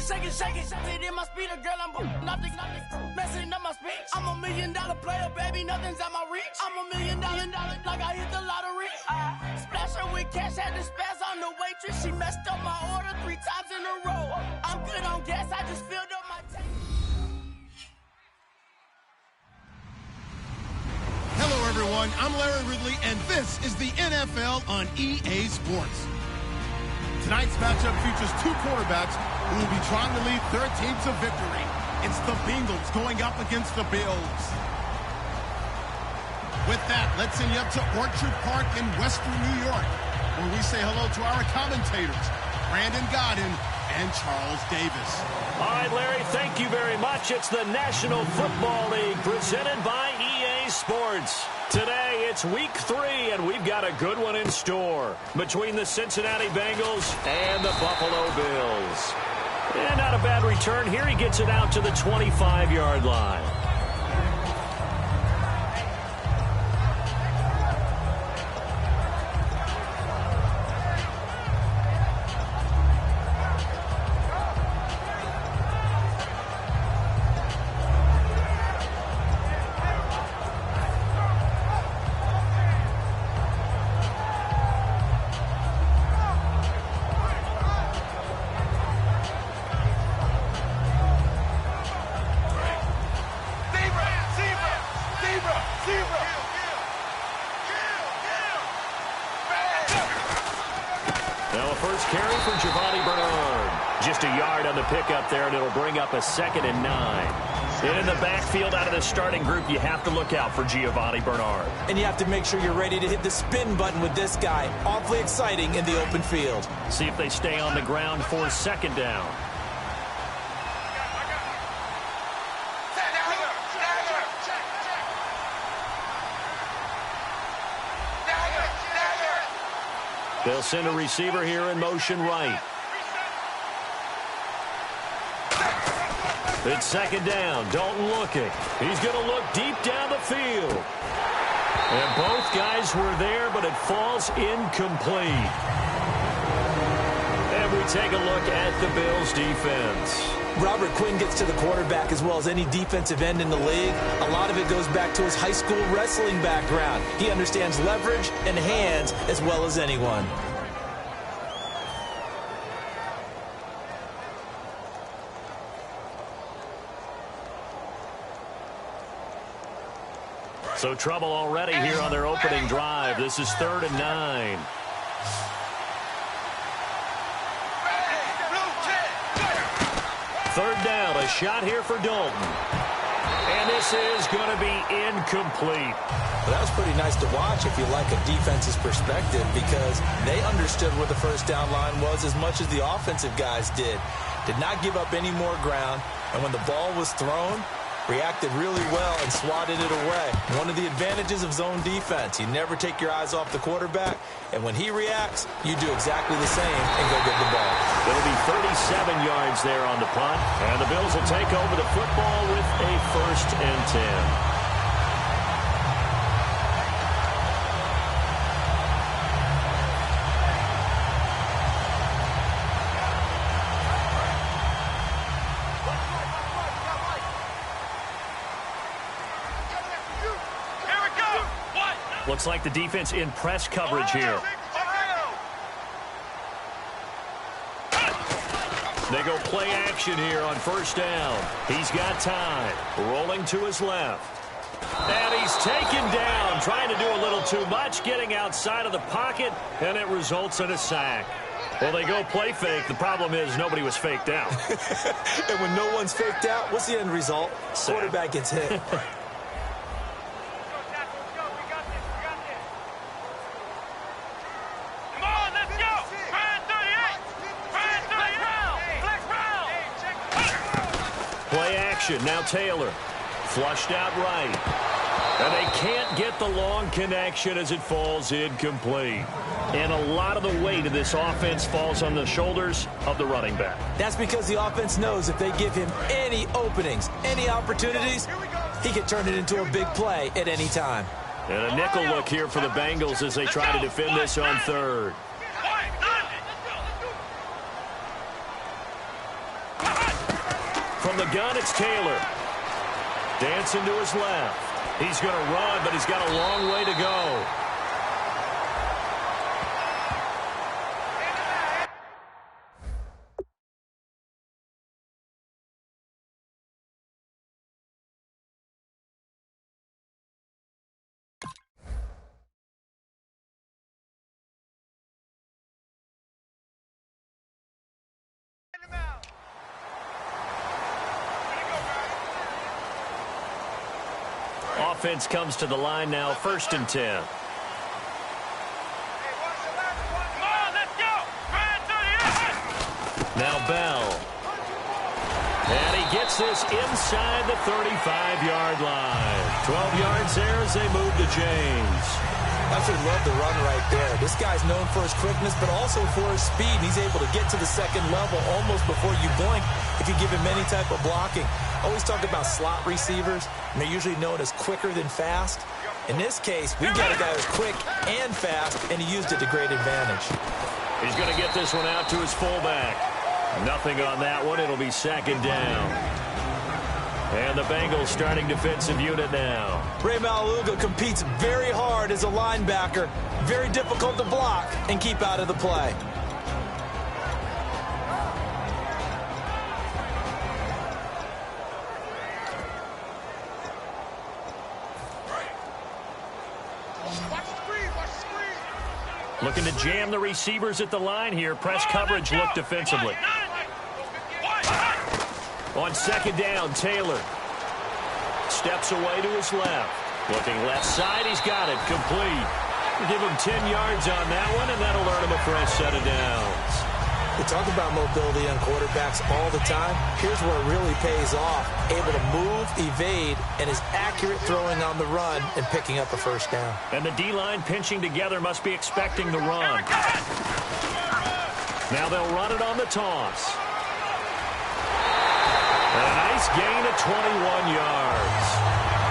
shake it, shake it. It must be the girl I'm nothing, messing up my speech. I'm $1 million player, baby, nothing's at my reach. I'm $1 million, like I hit the lottery. Splash her with cash, had to spaz on the waitress. She messed up my order 3 times in a row. I'm good on gas, I just filled up my tank. Hello, everyone. I'm Larry Ridley, and this is the NFL on EA Sports. Tonight's matchup features 2 quarterbacks who will be trying to lead their team to victory. It's the Bengals going up against the Bills. With that, let's send you up to Orchard Park in Western New York, where we say hello to our commentators, Brandon Godden and Charles Davis. All right, Larry, thank you very much. It's the National Football League presented by EA Sports. Today, it's week 3, and we've got a good one in store between the Cincinnati Bengals and the Buffalo Bills. And not a bad return here. He gets it out to the 25-yard line. Pickup there, and it'll bring up a 2nd and 9. And in the backfield out of the starting group, you have to look out for Giovanni Bernard. And you have to make sure you're ready to hit the spin button with this guy. Awfully exciting in the open field. See if they stay on the ground for 2nd down. They'll send a receiver here in motion right. It's 2nd down. Dalton looking. He's going to look deep down the field. And both guys were there, but it falls incomplete. And we take a look at the Bills' defense. Robert Quinn gets to the quarterback as well as any defensive end in the league. A lot of it goes back to his high school wrestling background. He understands leverage and hands as well as anyone. So trouble already here on their opening drive. This is 3rd and 9. Third down, a shot here for Dalton. And this is going to be incomplete. Well, that was pretty nice to watch if you like a defense's perspective, because they understood where the first down line was as much as the offensive guys did. Did not give up any more ground, and when the ball was thrown, reacted really well and swatted it away. One of the advantages of zone defense, you never take your eyes off the quarterback, and when he reacts, you do exactly the same and go get the ball. It'll be 37 yards there on the punt, and the Bills will take over the football with a 1st and 10. Looks like the defense in press coverage here. They go play action here on 1st down. He's got time. Rolling to his left. And he's taken down, trying to do a little too much, getting outside of the pocket, and it results in a sack. Well, they go play fake. The problem is nobody was faked out. And when no one's faked out, what's the end result? Sack. Quarterback gets hit. Now Taylor, flushed out right. And they can't get the long connection as it falls incomplete. And a lot of the weight of this offense falls on the shoulders of the running back. That's because the offense knows if they give him any openings, any opportunities, he can turn it into a big play at any time. And a nickel look here for the Bengals as they try to defend this on 3rd. From the gun, it's Taylor. Dancing to his left. He's going to run, but he's got a long way to go. Offense comes to the line now, 1st and 10. Now Bell. And he gets this inside the 35-yard line. 12 yards there as they move to James. Absolutely love the run right there. This guy's known for his quickness, but also for his speed. He's able to get to the second level almost before you blink if you give him any type of blocking. Always talk about slot receivers, and they're usually known as quicker than fast. In this case, we've got a guy who's quick and fast, and he used it to great advantage. He's going to get this one out to his fullback. Nothing on that one. It'll be 2nd down. And the Bengals starting defensive unit now. Ray Maluga competes very hard as a linebacker. Very difficult to block and keep out of the play. Looking to jam the receivers at the line here. Press coverage look defensively. On 2nd down, Taylor steps away to his left. Looking left side, he's got it. Complete. Give him 10 yards on that one, and that'll earn him a fresh set of downs. We talk about mobility on quarterbacks all the time. Here's where it really pays off. Able to move, evade, and is accurate throwing on the run and picking up a 1st down. And the D-line pinching together must be expecting the run. Now they'll run it on the toss. And a nice gain of 21 yards.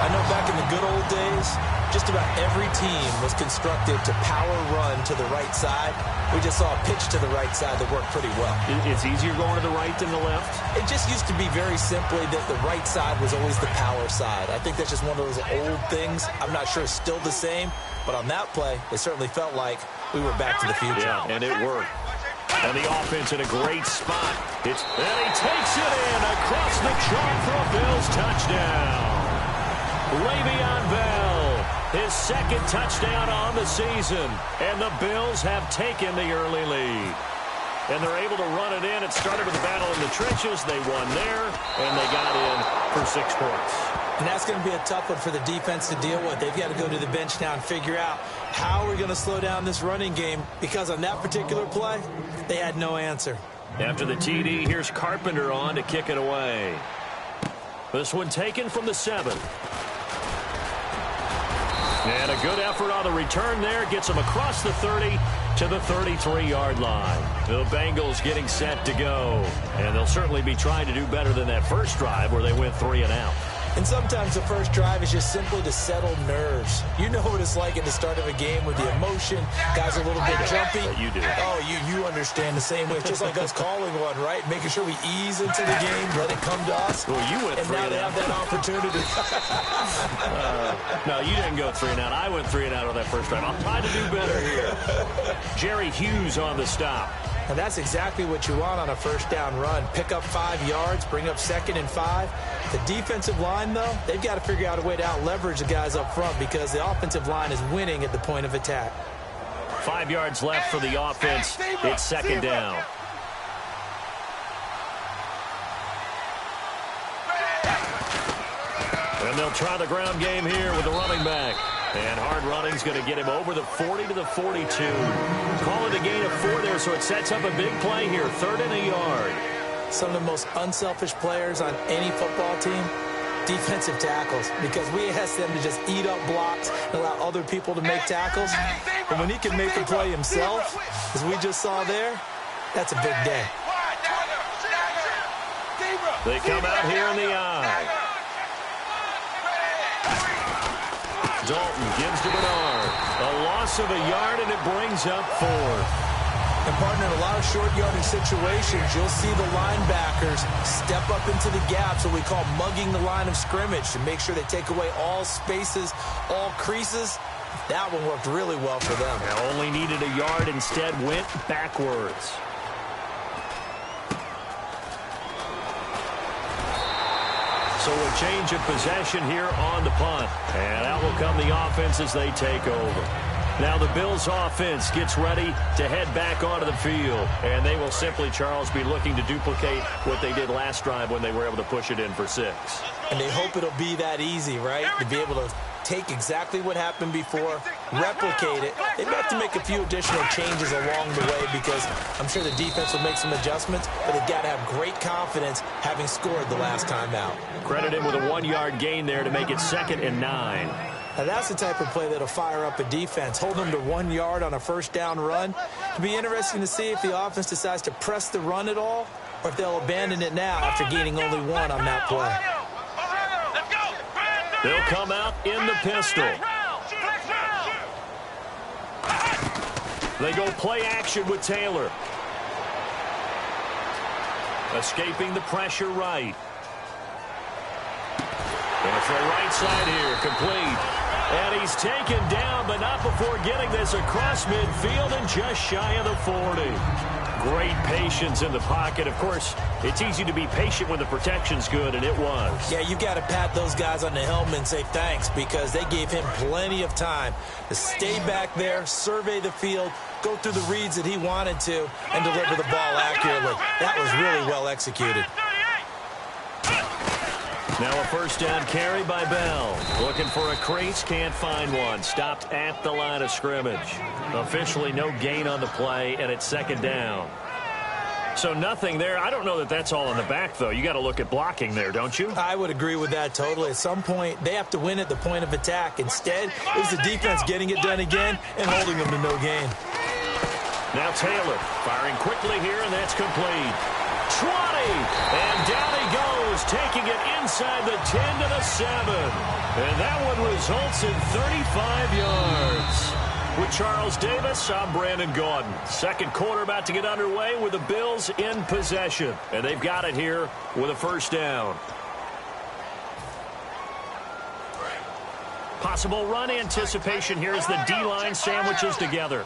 I know back in the good old days, just about every team was constructed to power run to the right side. We just saw a pitch to the right side that worked pretty well. It's easier going to the right than the left? It just used to be very simply that the right side was always the power side. I think that's just one of those old things. I'm not sure it's still the same, but on that play, it certainly felt like we were back to the future. Yeah, and it worked. And the offense in a great spot. And he takes it in across the chalk for a Bills touchdown. Le'Veon Bell, his 2nd touchdown on the season. And the Bills have taken the early lead. And they're able to run it in. It started with a battle in the trenches. They won there, and they got in for 6 points. And that's going to be a tough one for the defense to deal with. They've got to go to the bench now and figure out how we're going to slow down this running game, because on that particular play, they had no answer. After the TD, here's Carpenter on to kick it away. This one taken from the 7. And a good effort on the return there. Gets them across the 30 to the 33-yard line. The Bengals getting set to go. And they'll certainly be trying to do better than that first drive where they went 3 and out. And sometimes the first drive is just simply to settle nerves. You know what it's like at the start of a game with the emotion. Guys are a little bit jumpy. You do. Oh, you understand the same way. It's just like us calling one, right? Making sure we ease into the game, let it come to us. Well, you went 3 and out. And now they have that opportunity. No, you didn't go 3 and out. I went 3 and out on that first drive. I'll try to do better here. Jerry Hughes on the stop. And that's exactly what you want on a 1st down run. Pick up 5 yards, bring up 2nd and 5. The defensive line, though, they've got to figure out a way to out-leverage the guys up front because the offensive line is winning at the point of attack. 5 yards left for the offense. It's 2nd down. And they'll try the ground game here with the running back. And hard running's going to get him over the 40 to the 42. Call it a gain of 4 there, so it sets up a big play here. 3rd and a yard. Some of the most unselfish players on any football team, defensive tackles, because we ask them to just eat up blocks and allow other people to make tackles. And when he can make the play himself, as we just saw there, that's a big day. They come out here in the eye. Dalton gives to Bernard. A loss of a yard, and it brings up 4th. And, partner, in a lot of short yardage situations, you'll see the linebackers step up into the gaps, what we call mugging the line of scrimmage, to make sure they take away all spaces, all creases. That one worked really well for them. Only needed a yard, instead went backwards. So a change of possession here on the punt. And out will come the offense as they take over. Now the Bills offense gets ready to head back onto the field. And they will simply, Charles, be looking to duplicate what they did last drive when they were able to push it in for 6. And they hope it'll be that easy, right? To be able to take exactly what happened before, replicate it. They've got to make a few additional changes along the way because I'm sure the defense will make some adjustments, but they've got to have great confidence having scored the last time out. Credit him with a 1-yard gain there to make it 2nd and 9. Now that's the type of play that'll fire up a defense. Hold them to 1 yard on a first down run. It'll be interesting to see if the offense decides to press the run at all or if they'll abandon it now after gaining only 1 on that play. They'll come out in the pistol. They go play action with Taylor. Escaping the pressure right. Going for a right side here, complete. And he's taken down, but not before getting this across midfield and just shy of the 40. Great patience in the pocket. Of course, it's easy to be patient when the protection's good, and it was. Yeah, you got to pat those guys on the helmet and say thanks because they gave him plenty of time to stay back there, survey the field, go through the reads that he wanted to, and deliver the ball accurately. That was really well executed. Now a first down carry by Bell. Looking for a crease, can't find one. Stopped at the line of scrimmage. Officially no gain on the play, and it's 2nd down. So nothing there. I don't know that that's all in the back, though. You got to look at blocking there, don't you? I would agree with that totally. At some point, they have to win at the point of attack. Instead, it was the defense getting it done again and holding them to no gain. Now Taylor firing quickly here, and that's complete. 20, and down he goes, taking it inside the 10 to the 7. And that one results in 35 yards. With Charles Davis, I'm Brandon Gaudin. Second quarter about to get underway with the Bills in possession. And they've got it here with a first down. Possible run anticipation here as the D-line sandwiches together.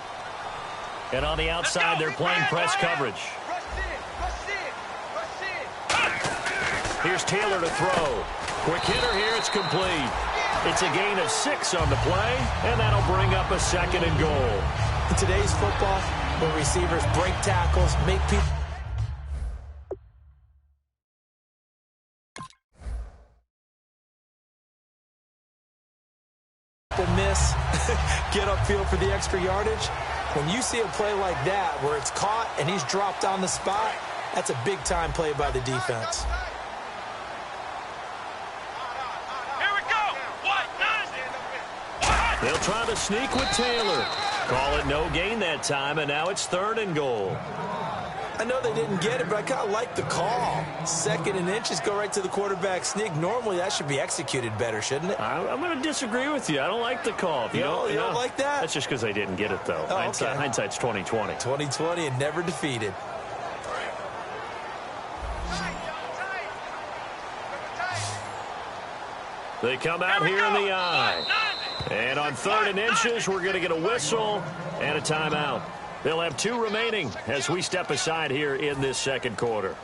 And on the outside, they're playing press coverage. Here's Taylor to throw. Quick hitter here, it's complete. It's a gain of 6 on the play, and that'll bring up a 2nd and goal. In today's football, when receivers break tackles, make people miss, get upfield for the extra yardage. When you see a play like that where it's caught and he's dropped on the spot, that's a big-time play by the defense. They'll try to sneak with Taylor. Call it no gain that time, and now it's 3rd and goal. I know they didn't get it, but I kind of like the call. 2nd and inches, go right to the quarterback sneak. Normally, that should be executed better, shouldn't it? I'm going to disagree with you. I don't like the call. You don't like that? That's just because I didn't get it, though. Oh, okay. Hindsight's 20/20. 20/20 and never defeated. They come out here in the eye. And on 3rd and inches, we're going to get a whistle and a timeout. They'll have 2 remaining as we step aside here in this second quarter.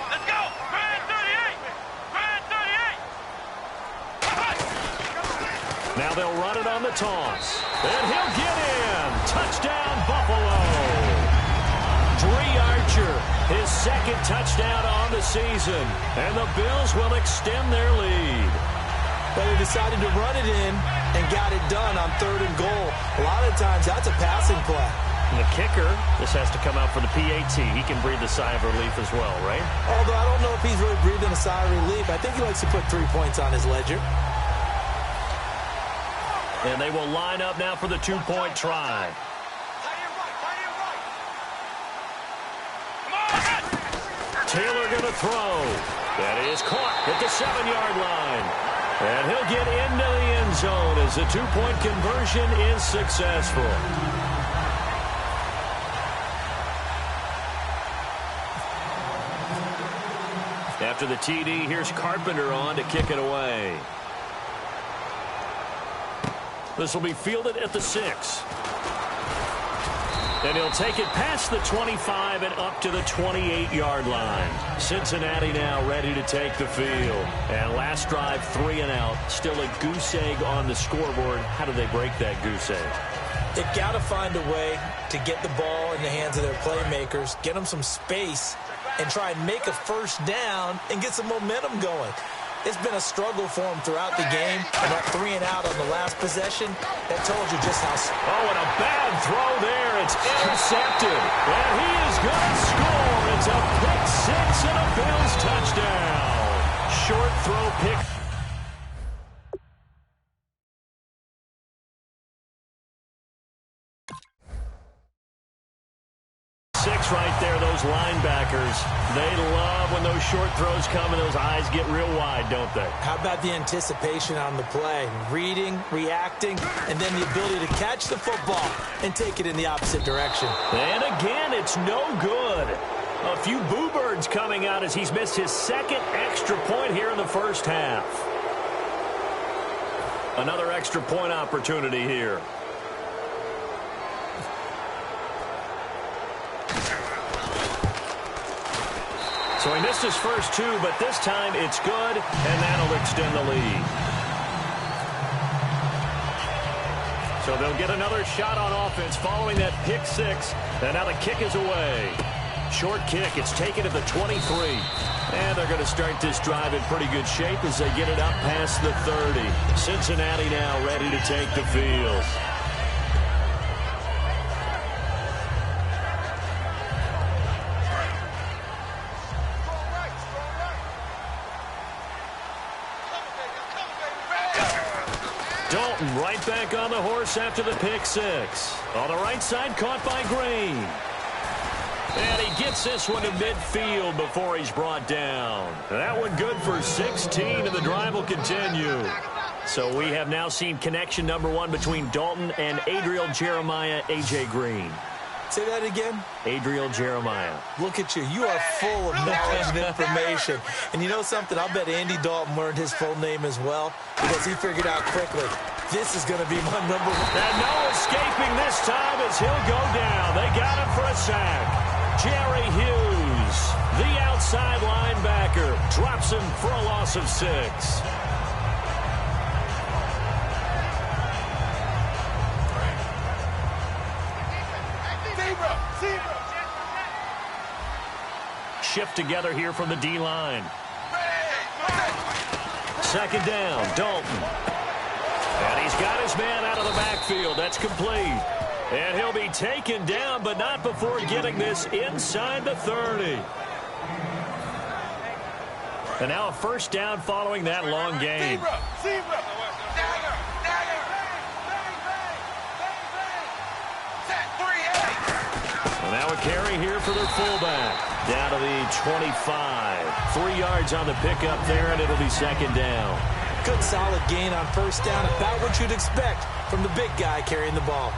Let's go! Brand 38! Brand 38! Now they'll run it on the toss. And he'll get in. Touchdown, Buffalo. Bree Archer, his 2nd touchdown on the season. And the Bills will extend their lead. But they decided to run it in and got it done on 3rd and goal. A lot of times, that's a passing play. And the kicker, this has to come out for the PAT. He can breathe a sigh of relief as well, right? Although I don't know if he's really breathing a sigh of relief. I think he likes to put 3 points on his ledger. And they will line up now for the 2-point try. Taylor going to throw. That is caught at the 7-yard line. And he'll get into the end zone as the two-point conversion is successful. After the TD, here's Carpenter on to kick it away. This will be fielded at the 6. And he'll take it past the 25 and up to the 28-yard line. Cincinnati now ready to take the field. And last drive, 3 and out. Still a goose egg on the scoreboard. How do they break that goose egg? They've got to find a way to get the ball in the hands of their playmakers, get them some space, and try and make a first down and get some momentum going. It's been a struggle for him throughout the game, and that 3 and out on the last possession, that told you just how... Oh, and a bad throw there. It's intercepted, and he is going to score. It's a pick 6 and a Bills touchdown. Short throw pick. 6 right there, those linebackers. They love when those short throws come and those eyes get real wide, don't they? How about the anticipation on the play? Reading, reacting, and then the ability to catch the football and take it in the opposite direction. And again, it's no good. A few boo birds coming out as he's missed his second extra point here in the first half. Another extra point opportunity here. So he missed his first 2, but this time it's good, and that'll extend the lead. So they'll get another shot on offense following that pick 6, and now the kick is away. Short kick, it's taken to the 23. And they're going to start this drive in pretty good shape as they get it up past the 30. Cincinnati now ready to take the field. Dalton right back on the horse after the pick 6. On the right side, caught by Green. And he gets this one to midfield before he's brought down. That one good for 16, and the drive will continue. So we have now seen connection number 1 between Dalton and Adriel Jeremiah, A.J. Green. Say that again? Adriel Jeremiah. Look at you. You are full of knowledge and information. And you know something? I'll bet Andy Dalton learned his full name as well because he figured out quickly, this is going to be my number 1. And no escaping this time as he'll go down. They got him for a sack. Jerry Hughes, the outside linebacker, drops him for a loss of 6. Shift together here from the D-line. Second down, Dalton. And he's got his man out of the backfield. That's complete. And he'll be taken down, but not before getting this inside the 30. And now a first down following that long gain. And now a carry here for their fullback. Down to the 25. 3 yards on the pickup there, and it'll be second down. Good solid gain on first down. About what you'd expect from the big guy carrying the ball.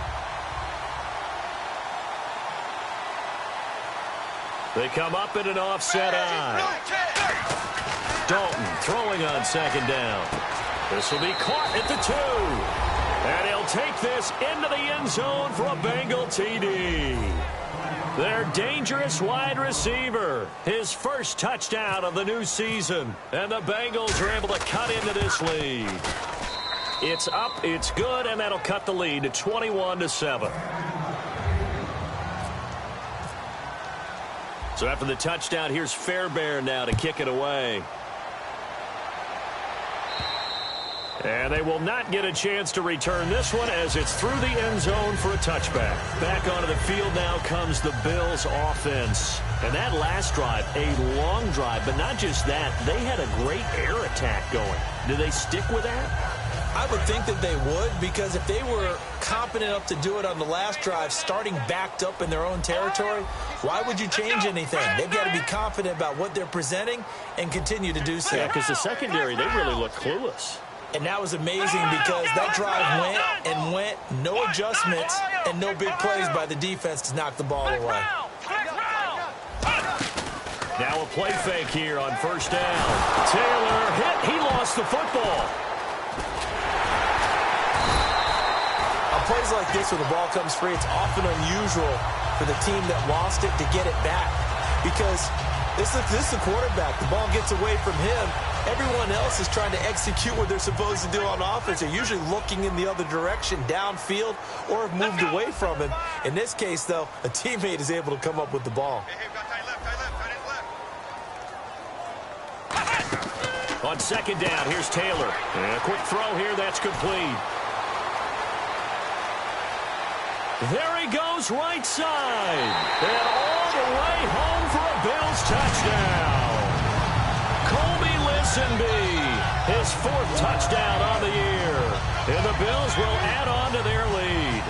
They come up in an offset eye. Dalton throwing on second down. This will be caught at the 2. And he'll take this into the end zone for a Bengal TD. Their dangerous wide receiver. His first touchdown of the new season. And the Bengals are able to cut into this lead. It's up, it's good, and that'll cut the lead to 21-7. So after the touchdown, here's Fairbairn now to kick it away. And they will not get a chance to return this one as it's through the end zone for a touchback. Back onto the field now comes the Bills offense. And that last drive, a long drive, but not just that, they had a great air attack going. Do they stick with that? I would think that they would, because if they were competent enough to do it on the last drive, starting backed up in their own territory, why would you change anything? They've got to be confident about what they're presenting and continue to do so. Yeah, because the secondary, they really look clueless. And that was amazing because that drive went and went, no adjustments and no big plays by the defense to knock the ball away. Now a play fake here on first down. Taylor hit. He lost the football. On plays like this where the ball comes free, it's often unusual for the team that lost it to get it back because this is the quarterback. The ball gets away from him. Everyone else is trying to execute what they're supposed to do on offense. They're usually looking in the other direction, downfield, or have moved away from him. In this case, though, a teammate is able to come up with the ball. On second down, here's Taylor. And a quick throw here, that's complete. There he goes, right side. And all the way home for a Bills touchdown. Colby Listenby, his 4th touchdown on the year. And the Bills will add on to their lead.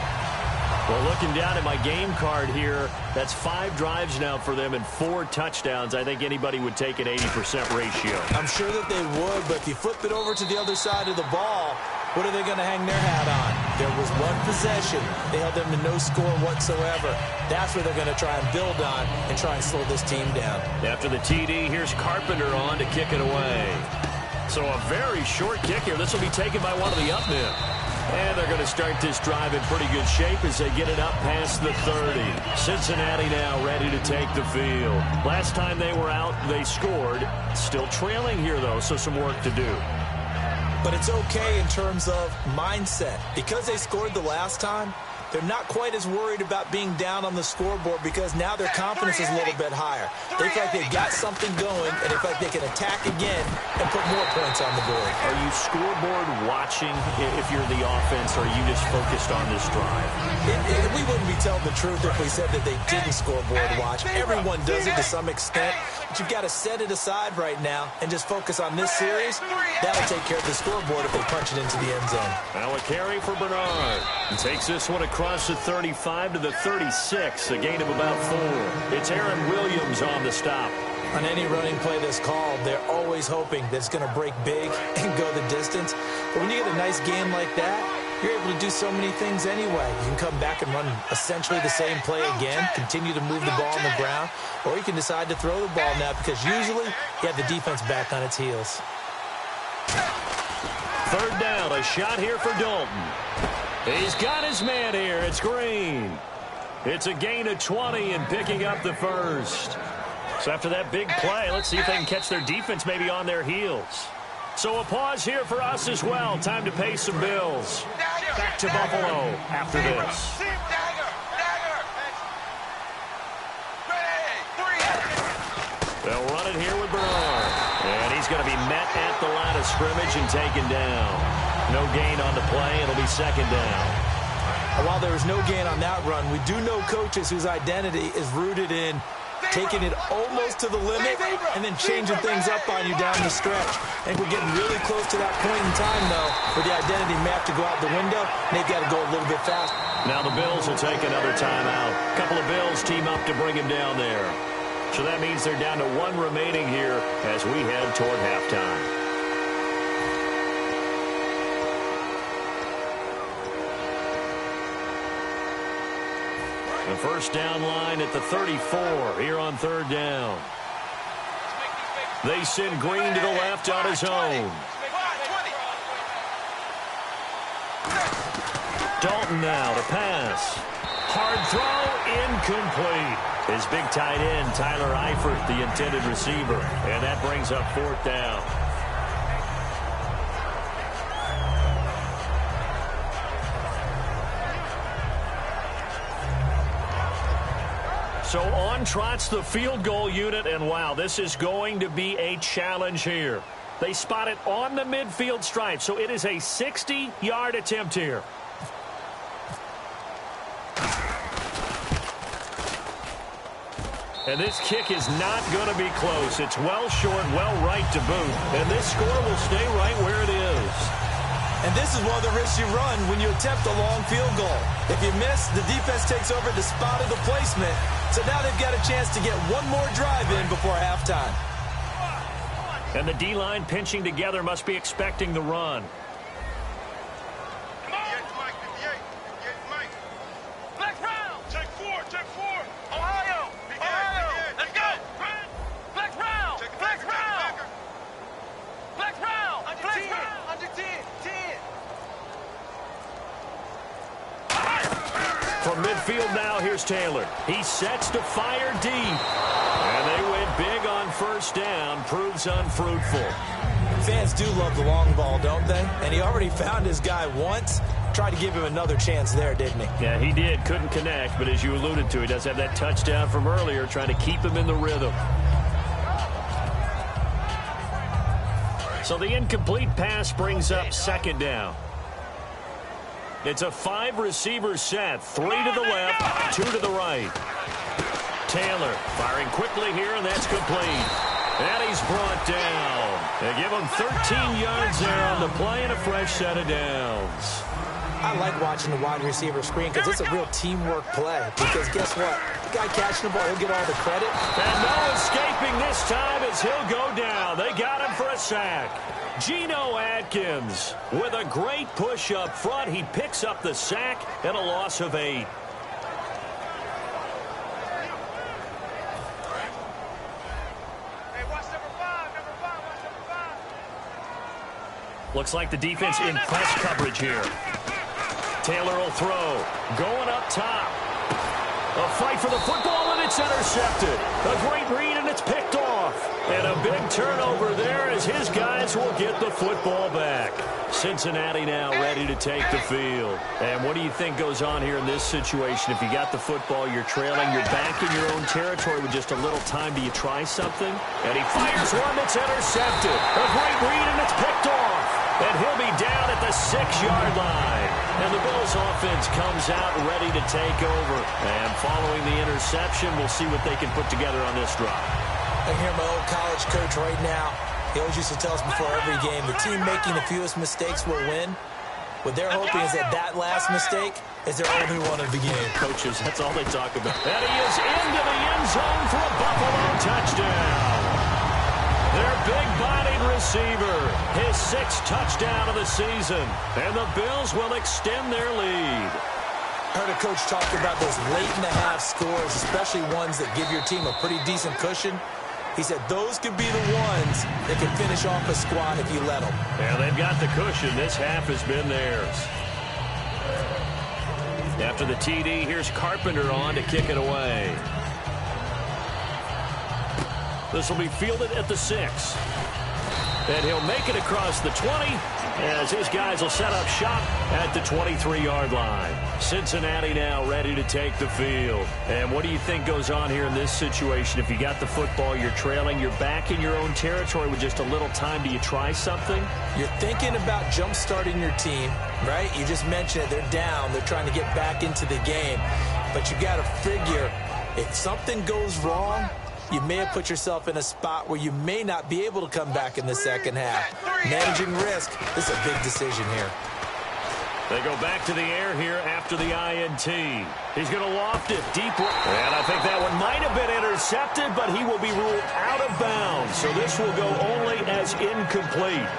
Well, looking down at my game card here, that's 5 drives now for them and 4 touchdowns. I think anybody would take an 80% ratio. I'm sure that they would, but if you flip it over to the other side of the ball, what are they going to hang their hat on? There was one possession. They held them to no score whatsoever. That's what they're going to try and build on and try and slow this team down. After the TD, here's Carpenter on to kick it away. So a very short kick here. This will be taken by one of the up men. And they're going to start this drive in pretty good shape as they get it up past the 30. Cincinnati now ready to take the field. Last time they were out, they scored. Still trailing here, though, so some work to do. But it's okay in terms of mindset. Because they scored the last time, they're not quite as worried about being down on the scoreboard because now their confidence is a little bit higher. They feel like they've got something going, and they feel like they can attack again and put more points on the board. Are you scoreboard watching if you're the offense, or are you just focused on this drive? We wouldn't be telling the truth if we said that they didn't scoreboard watch. Everyone does it to some extent, but you've got to set it aside right now and just focus on this series. That'll take care of the scoreboard if they punch it into the end zone. Now a carry for Bernard. He takes this one across the 35 to the 36, a gain of about 4. It's Aaron Williams on the stop. On any running play that's called, they're always hoping that it's going to break big and go the distance. But when you get a nice game like that, you're able to do so many things anyway. You can come back and run essentially the same play again, continue to move the ball on the ground, or you can decide to throw the ball now because usually you have the defense back on its heels. Third down, a shot here for Dalton. He's got his man here. It's Green. It's a gain of 20 and picking up the first. So after that big play, let's see if they can catch their defense maybe on their heels. So a pause here for us as well. Time to pay some bills. Back to Buffalo after this. They'll run it here with Bernard. And he's going to be met at the line of scrimmage and taken down. No gain on the play. It'll be second down. While there was no gain on that run, we do know coaches whose identity is rooted in taking it almost to the limit and then changing things up on you down the stretch. I think we're getting really close to that point in time, though, where the identity may have to go out the window, and they've got to go a little bit fast. Now the Bills will take another timeout. A couple of Bills team up to bring him down there. So that means they're down to 1 remaining here as we head toward halftime. The first down line at the 34 here on third down. They send Green to the left on his own. Dalton now to pass. Hard throw, incomplete. His big tight end, Tyler Eifert, the intended receiver. And that brings up fourth down. So on trots the field goal unit, and wow, this is going to be a challenge here. They spot it on the midfield stripe, so it is a 60-yard attempt here. And this kick is not going to be close. It's well short, well right to boot. And this score will stay right where it is. And this is one of the risks you run when you attempt a long field goal. If you miss, the defense takes over the spot of the placement. So now they've got a chance to get one more drive in before halftime. And the D-line pinching together must be expecting the run. From midfield now, here's Taylor. He sets to fire deep. And they went big on first down. Proves unfruitful. Fans do love the long ball, don't they? And he already found his guy once. Tried to give him another chance there, didn't he? Yeah, he did. Couldn't connect, but as you alluded to, he does have that touchdown from earlier, trying to keep him in the rhythm. So the incomplete pass brings up second down. It's a 5-receiver set. 3 to the left, 2 to the right. Taylor firing quickly here, and that's complete. And he's brought down. They give him 13 yards there on the play and a fresh set of downs. I like watching the wide receiver screen because it's a real teamwork play. Because guess what? The guy catching the ball, he'll get all the credit. And no escaping this time as he'll go down. They got him for a sack. Geno Atkins with a great push up front. He picks up the sack and a loss of 8. Looks like the defense in press coverage here. Taylor will throw. Going up top. A fight for the football, and it's intercepted. A great read, and it's picked off. And a big turnover there as his guys will get the football back. Cincinnati now ready to take the field. And what do you think goes on here in this situation? If you got the football, you're trailing, you're back in your own territory with just a little time. Do you try something? And he fires one that's intercepted. A great read, and it's picked off. And he'll be down at the 6-yard line. And the Bills offense comes out ready to take over. And following the interception, we'll see what they can put together on this drive. I hear my old college coach right now. He always used to tell us before every game, the team making the fewest mistakes will win. What they're hoping is that last mistake is their only one of the game. Coaches, that's all they talk about. And he is into the end zone for a Buffalo touchdown. Their big-bodied receiver, his 6th touchdown of the season. And the Bills will extend their lead. I heard a coach talk about those late-in-the-half scores, especially ones that give your team a pretty decent cushion. He said those could be the ones that can finish off a squad if you let them. Yeah, they've got the cushion. This half has been theirs. After the TD, here's Carpenter on to kick it away. This will be fielded at the 6. And he'll make it across the 20 as his guys will set up shop at the 23-yard line. Cincinnati now ready to take the field. And what do you think goes on here in this situation? If you got the football, you're trailing, you're back in your own territory with just a little time. Do you try something? You're thinking about jump-starting your team, right? You just mentioned it. They're down. They're trying to get back into the game. But you got to figure if something goes wrong, you may have put yourself in a spot where you may not be able to come back in the second half. Managing risk, this is a big decision here. They go back to the air here after the INT. He's going to loft it deep. And I think that one might have been intercepted, but he will be ruled out of bounds. So this will go only as incomplete.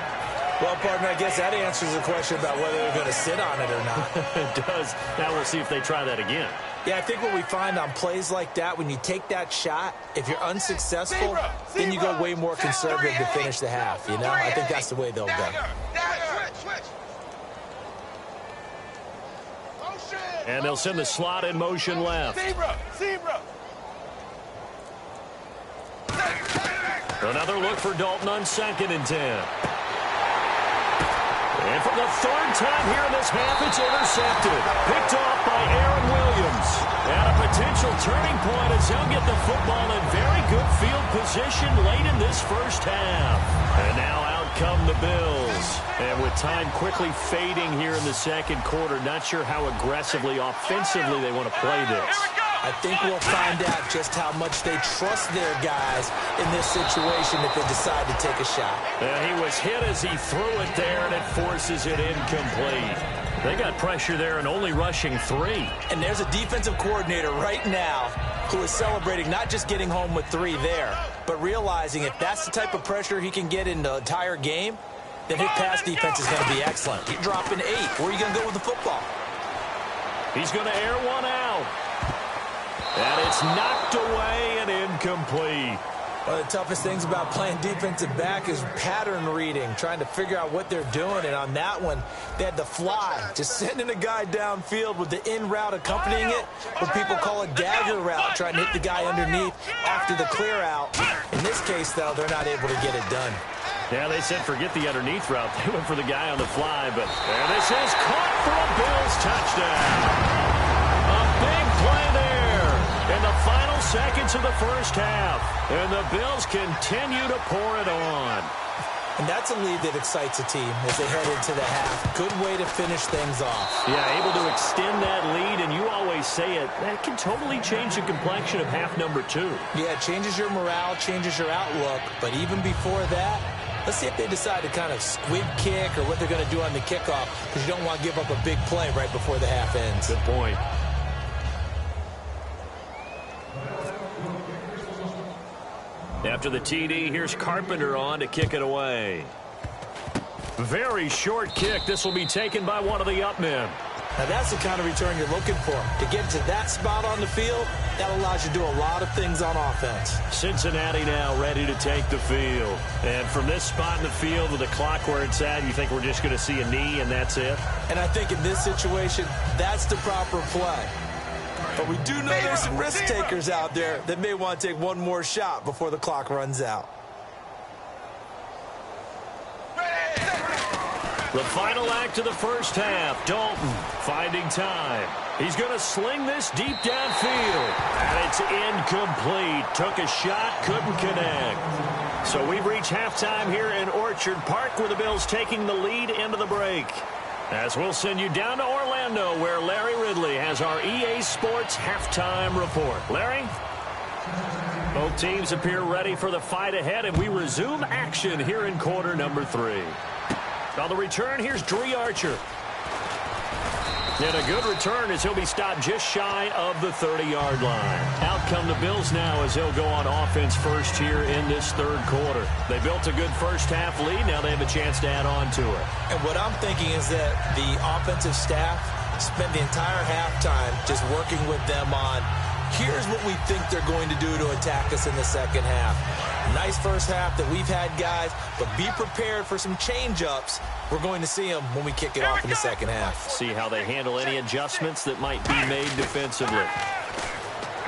Well, partner, I guess that answers the question about whether they're going to sit on it or not. It does. Now we'll see if they try that again. Yeah, I think what we find on plays like that, when you take that shot, if you're unsuccessful, then you go way more conservative to finish the half, you know? I think that's the way they'll go. And they'll send the slot in motion left. Another look for Dalton on 2nd and 10. And for the 3rd time here in this half, it's intercepted. Picked off by Aaron Williams. And a potential turning point as they'll get the football in very good field position late in this first half. And now out come the Bills. And with time quickly fading here in the second quarter, not sure how aggressively, offensively they want to play this. I think we'll find out just how much they trust their guys in this situation if they decide to take a shot. And he was hit as he threw it there, and it forces it incomplete. They got pressure there and only rushing 3. And there's a defensive coordinator right now who is celebrating not just getting home with 3 there, but realizing if that's the type of pressure he can get in the entire game, then his pass defense is going to be excellent. You're dropping 8. Where are you going to go with the football? He's going to air one out. And it's knocked away and incomplete. One of the toughest things about playing defensive back is pattern reading, trying to figure out what they're doing. And on that one, they had the fly, just sending a guy downfield with the in route accompanying it, what people call a dagger route, trying to hit the guy underneath after the clear out. In this case, though, they're not able to get it done. Yeah, they said forget the underneath route. They went for the guy on the fly, but there this is caught for a Bills touchdown. A big play there in the final seconds of the first half. And the Bills continue to pour it on. And that's a lead that excites a team as they head into the half. Good way to finish things off. Yeah, able to extend that lead, and you always say it, that can totally change the complexion of half number 2. Yeah, it changes your morale, changes your outlook. But even before that, let's see if they decide to kind of squib kick or what they're going to do on the kickoff, because you don't want to give up a big play right before the half ends. Good point. After the TD, here's Carpenter on to kick it away. Very short kick. This will be taken by one of the up men. Now that's the kind of return you're looking for. To get to that spot on the field, that allows you to do a lot of things on offense. Cincinnati now ready to take the field. And from this spot in the field with the clock where it's at, you think we're just going to see a knee and that's it? And I think in this situation, that's the proper play. But we do know there's some risk takers out there that may want to take one more shot before the clock runs out. The final act of the first half. Dalton finding time. He's going to sling this deep downfield. And it's incomplete. Took a shot, couldn't connect. So we've reached halftime here in Orchard Park with the Bills taking the lead into the break. As we'll send you down to Orlando where Larry Ridley has our EA Sports halftime report. Larry? Both teams appear ready for the fight ahead, and we resume action here in quarter number 3. On the return, here's Dree Archer. And a good return as he'll be stopped just shy of the 30-yard line. Out come the Bills now as they'll go on offense first here in this third quarter. They built a good first half lead. Now they have a chance to add on to it. And what I'm thinking is that the offensive staff spent the entire halftime just working with them on, here's what we think they're going to do to attack us in the second half. Nice first half that we've had, guys, but be prepared for some change-ups. We're going to see them when we kick it off in the second half. See how they handle any adjustments that might be made defensively.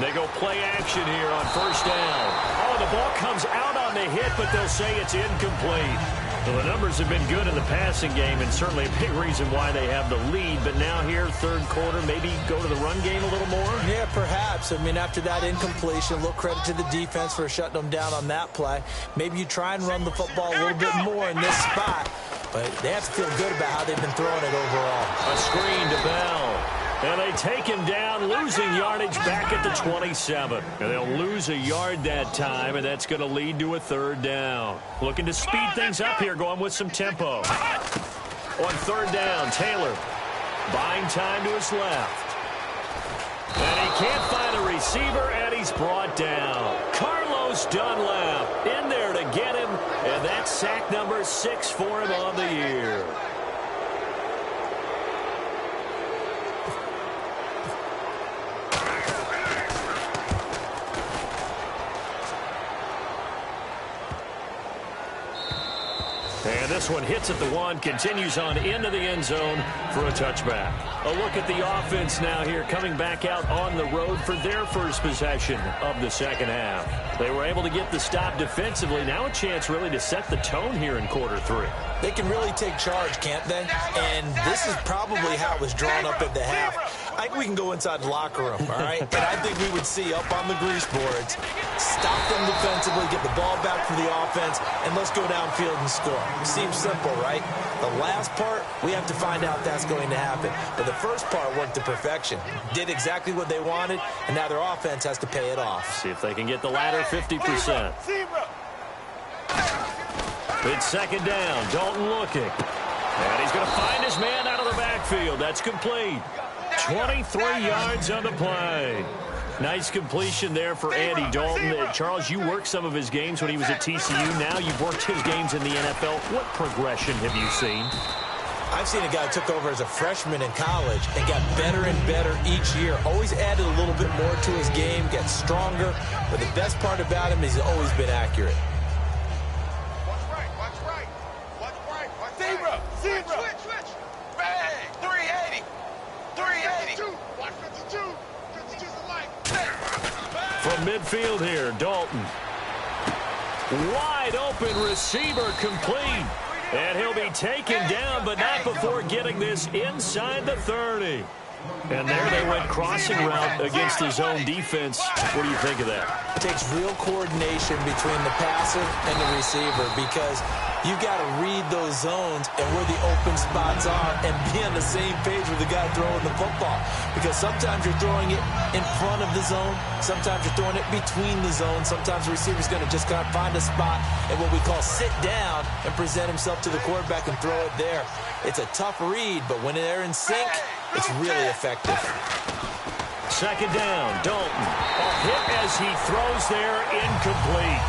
They go play action here on first down. Oh, the ball comes out on the hit, but they'll say it's incomplete. Well, the numbers have been good in the passing game, and certainly a big reason why they have the lead. But now here, third quarter, maybe go to the run game a little more? Yeah, perhaps. I mean, after that incompletion, a little credit to the defense for shutting them down on that play. Maybe you try and run the football a little bit more in this spot. But they have to feel good about how they've been throwing it overall. A screen to Bell. And they take him down, losing yardage back at the 27. And they'll lose a yard that time, and that's going to lead to a third down. Looking to speed things up here, going with some tempo. On third down, Taylor buying time to his left. And he can't find a receiver, and he's brought down. Carlos Dunlap in there to get him, and that's sack number 6 for him on the year. And this one hits at the 1, continues on into the end zone for a touchback. A look at the offense now here, coming back out on the road for their first possession of the second half. They were able to get the stop defensively. Now a chance really to set the tone here in quarter 3. They can really take charge, can't they? And this is probably how it was drawn up at the half. I think we can go inside the locker room, all right? And I think we would see up on the grease boards, stop them defensively, get the ball back for the offense, and let's go downfield and score. Seems simple, right? The last part, we have to find out that's going to happen. But the first part worked to perfection. Did exactly what they wanted, and now their offense has to pay it off. See if they can get the latter 50%. It's second down. Dalton looking. And he's going to find his man out of the backfield. That's complete. 23 yards on the play. Nice completion there for Andy Dalton. Charles, you worked some of his games when he was at TCU. Now you've worked his games in the NFL. What progression have you seen? I've seen a guy who took over as a freshman in college and got better and better each year. Always added a little bit more to his game, gets stronger. But the best part about him is he's always been accurate. Zebra! Switch! Bang! 380! 380! 152! 52's the life! From midfield here, Dalton. Wide open receiver complete. And he'll be taken down, but not before getting this inside the 30. And there they went crossing route against his own defense. What do you think of that? It takes real coordination between the passer and the receiver because you've got to read those zones and where the open spots are and be on the same page with the guy throwing the football. Because sometimes you're throwing it in front of the zone. Sometimes you're throwing it between the zones. Sometimes the receiver's going to just kind of find a spot and what we call sit down and present himself to the quarterback and throw it there. It's a tough read, but when they're in sync, it's really effective. Second down, Dalton. A hit as he throws there, incomplete.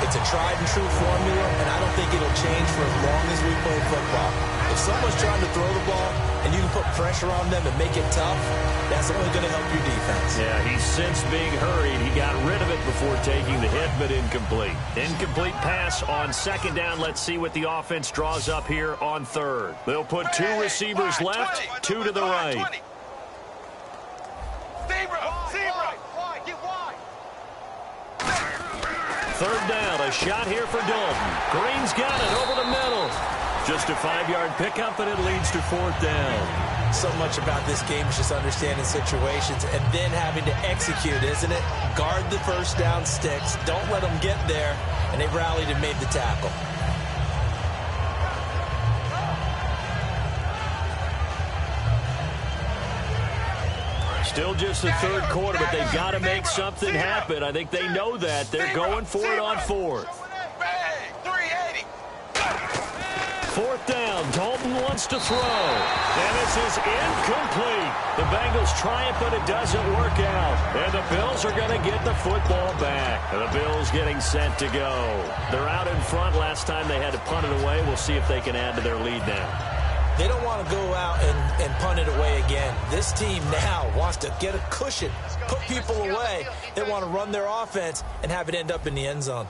It's a tried-and-true formula, and I don't think it'll change for as long as we play football. If someone's trying to throw the ball and you can put pressure on them and make it tough, that's only going to help your defense. Yeah, he's since being hurried. He got rid of it before taking the hit, but incomplete. Incomplete pass on second down. Let's see what the offense draws up here on third. They'll put two receivers left, two to the right. Third down, a shot here for Dalton. Green's got it over the middle. Just a 5-yard pickup, and it leads to fourth down. So much about this game is just understanding situations and then having to execute, isn't it? Guard the first down sticks. Don't let them get there. And they rallied and made the tackle. Still just the third quarter, but they've got to make something happen. I think they know that. They're going for it on fourth. Fourth down. Dalton wants to throw. And this is incomplete. The Bengals try it, but it doesn't work out. And the Bills are going to get the football back. And the Bills getting set to go. They're out in front. Last time they had to punt it away. We'll see if they can add to their lead now. They don't want to go out and punt it away again. This team now wants to get a cushion, put people away. They want to run their offense and have it end up in the end zone.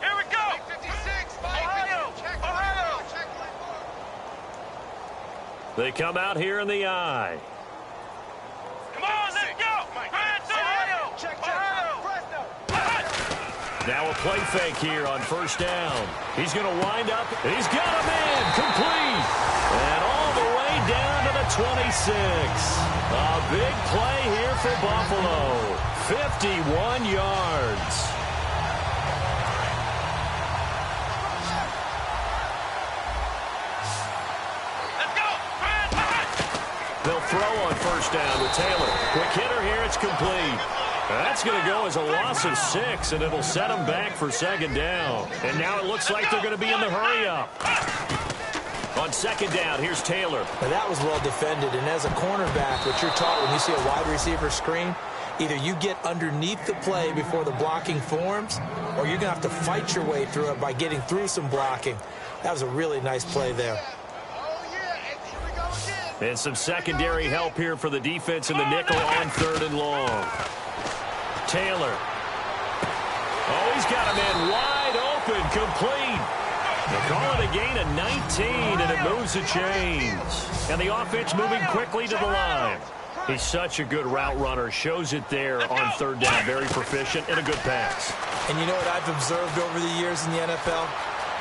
Here we go. 56, Ohio. They come out here in the eye. Come on, let's go. Ohio. Now a play fake here on first down. He's going to wind up. He's got a man complete. And all the way down to the 26. A big play here for Buffalo. 51 yards. Let's go. They'll throw on first down with Taylor. Quick hitter here. It's complete. That's going to go as a loss of 6, and it'll set them back for second down. And now it looks like they're going to be in the hurry-up. On second down, here's Taylor. Now that was well defended, and as a cornerback, what you're taught when you see a wide receiver screen, either you get underneath the play before the blocking forms, or you're going to have to fight your way through it by getting through some blocking. That was a really nice play there. And some secondary help here for the defense in the nickel on third and long. Taylor. Oh, he's got a man wide open, complete. They call it a gain of 19, and it moves the chains. And the offense moving quickly to the line. He's such a good route runner. Shows it there on third down. Very proficient and a good pass. And you know what I've observed over the years in the NFL?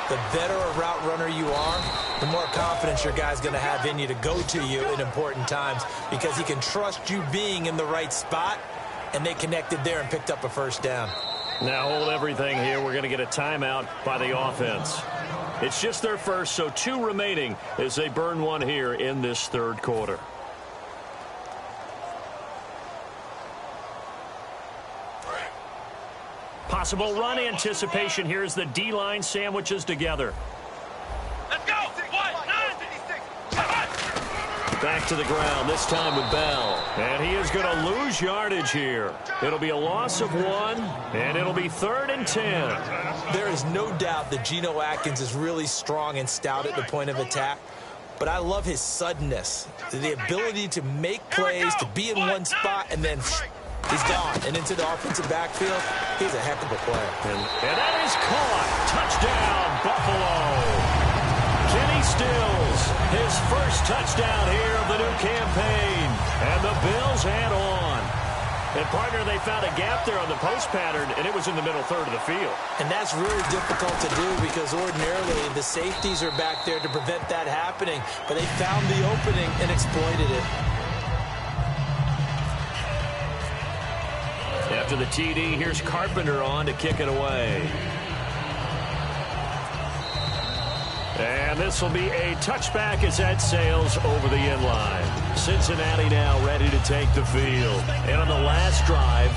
The better a route runner you are, the more confidence your guy's going to have in you to go to you in important times because he can trust you being in the right spot, and they connected there and picked up a first down. Now hold everything here. We're going to get a timeout by the offense. It's just their first, so 2 remaining as they burn one here in this third quarter. Possible run anticipation here as the D-line sandwiches together. Let's go. Back to the ground, this time with Bell. And he is going to lose yardage here. It'll be a loss of 1, and it'll be 3rd and 10. There is no doubt that Geno Atkins is really strong and stout at the point of attack. but I love his suddenness, the ability to make plays, to be in one spot, and then he's gone and into the offensive backfield. He's a heck of a player. And that is caught. Touchdown, Buffalo. Kenny Stills, his first touchdown here of the new campaign. And the Bills head on. And, partner, they found a gap there on the post pattern, and it was in the middle third of the field. And that's really difficult to do because ordinarily the safeties are back there to prevent that happening. But they found the opening and exploited it. After the TD, here's Carpenter on to kick it away. And this will be a touchback as that sails over the end line. Cincinnati now ready to take the field. And on the last drive,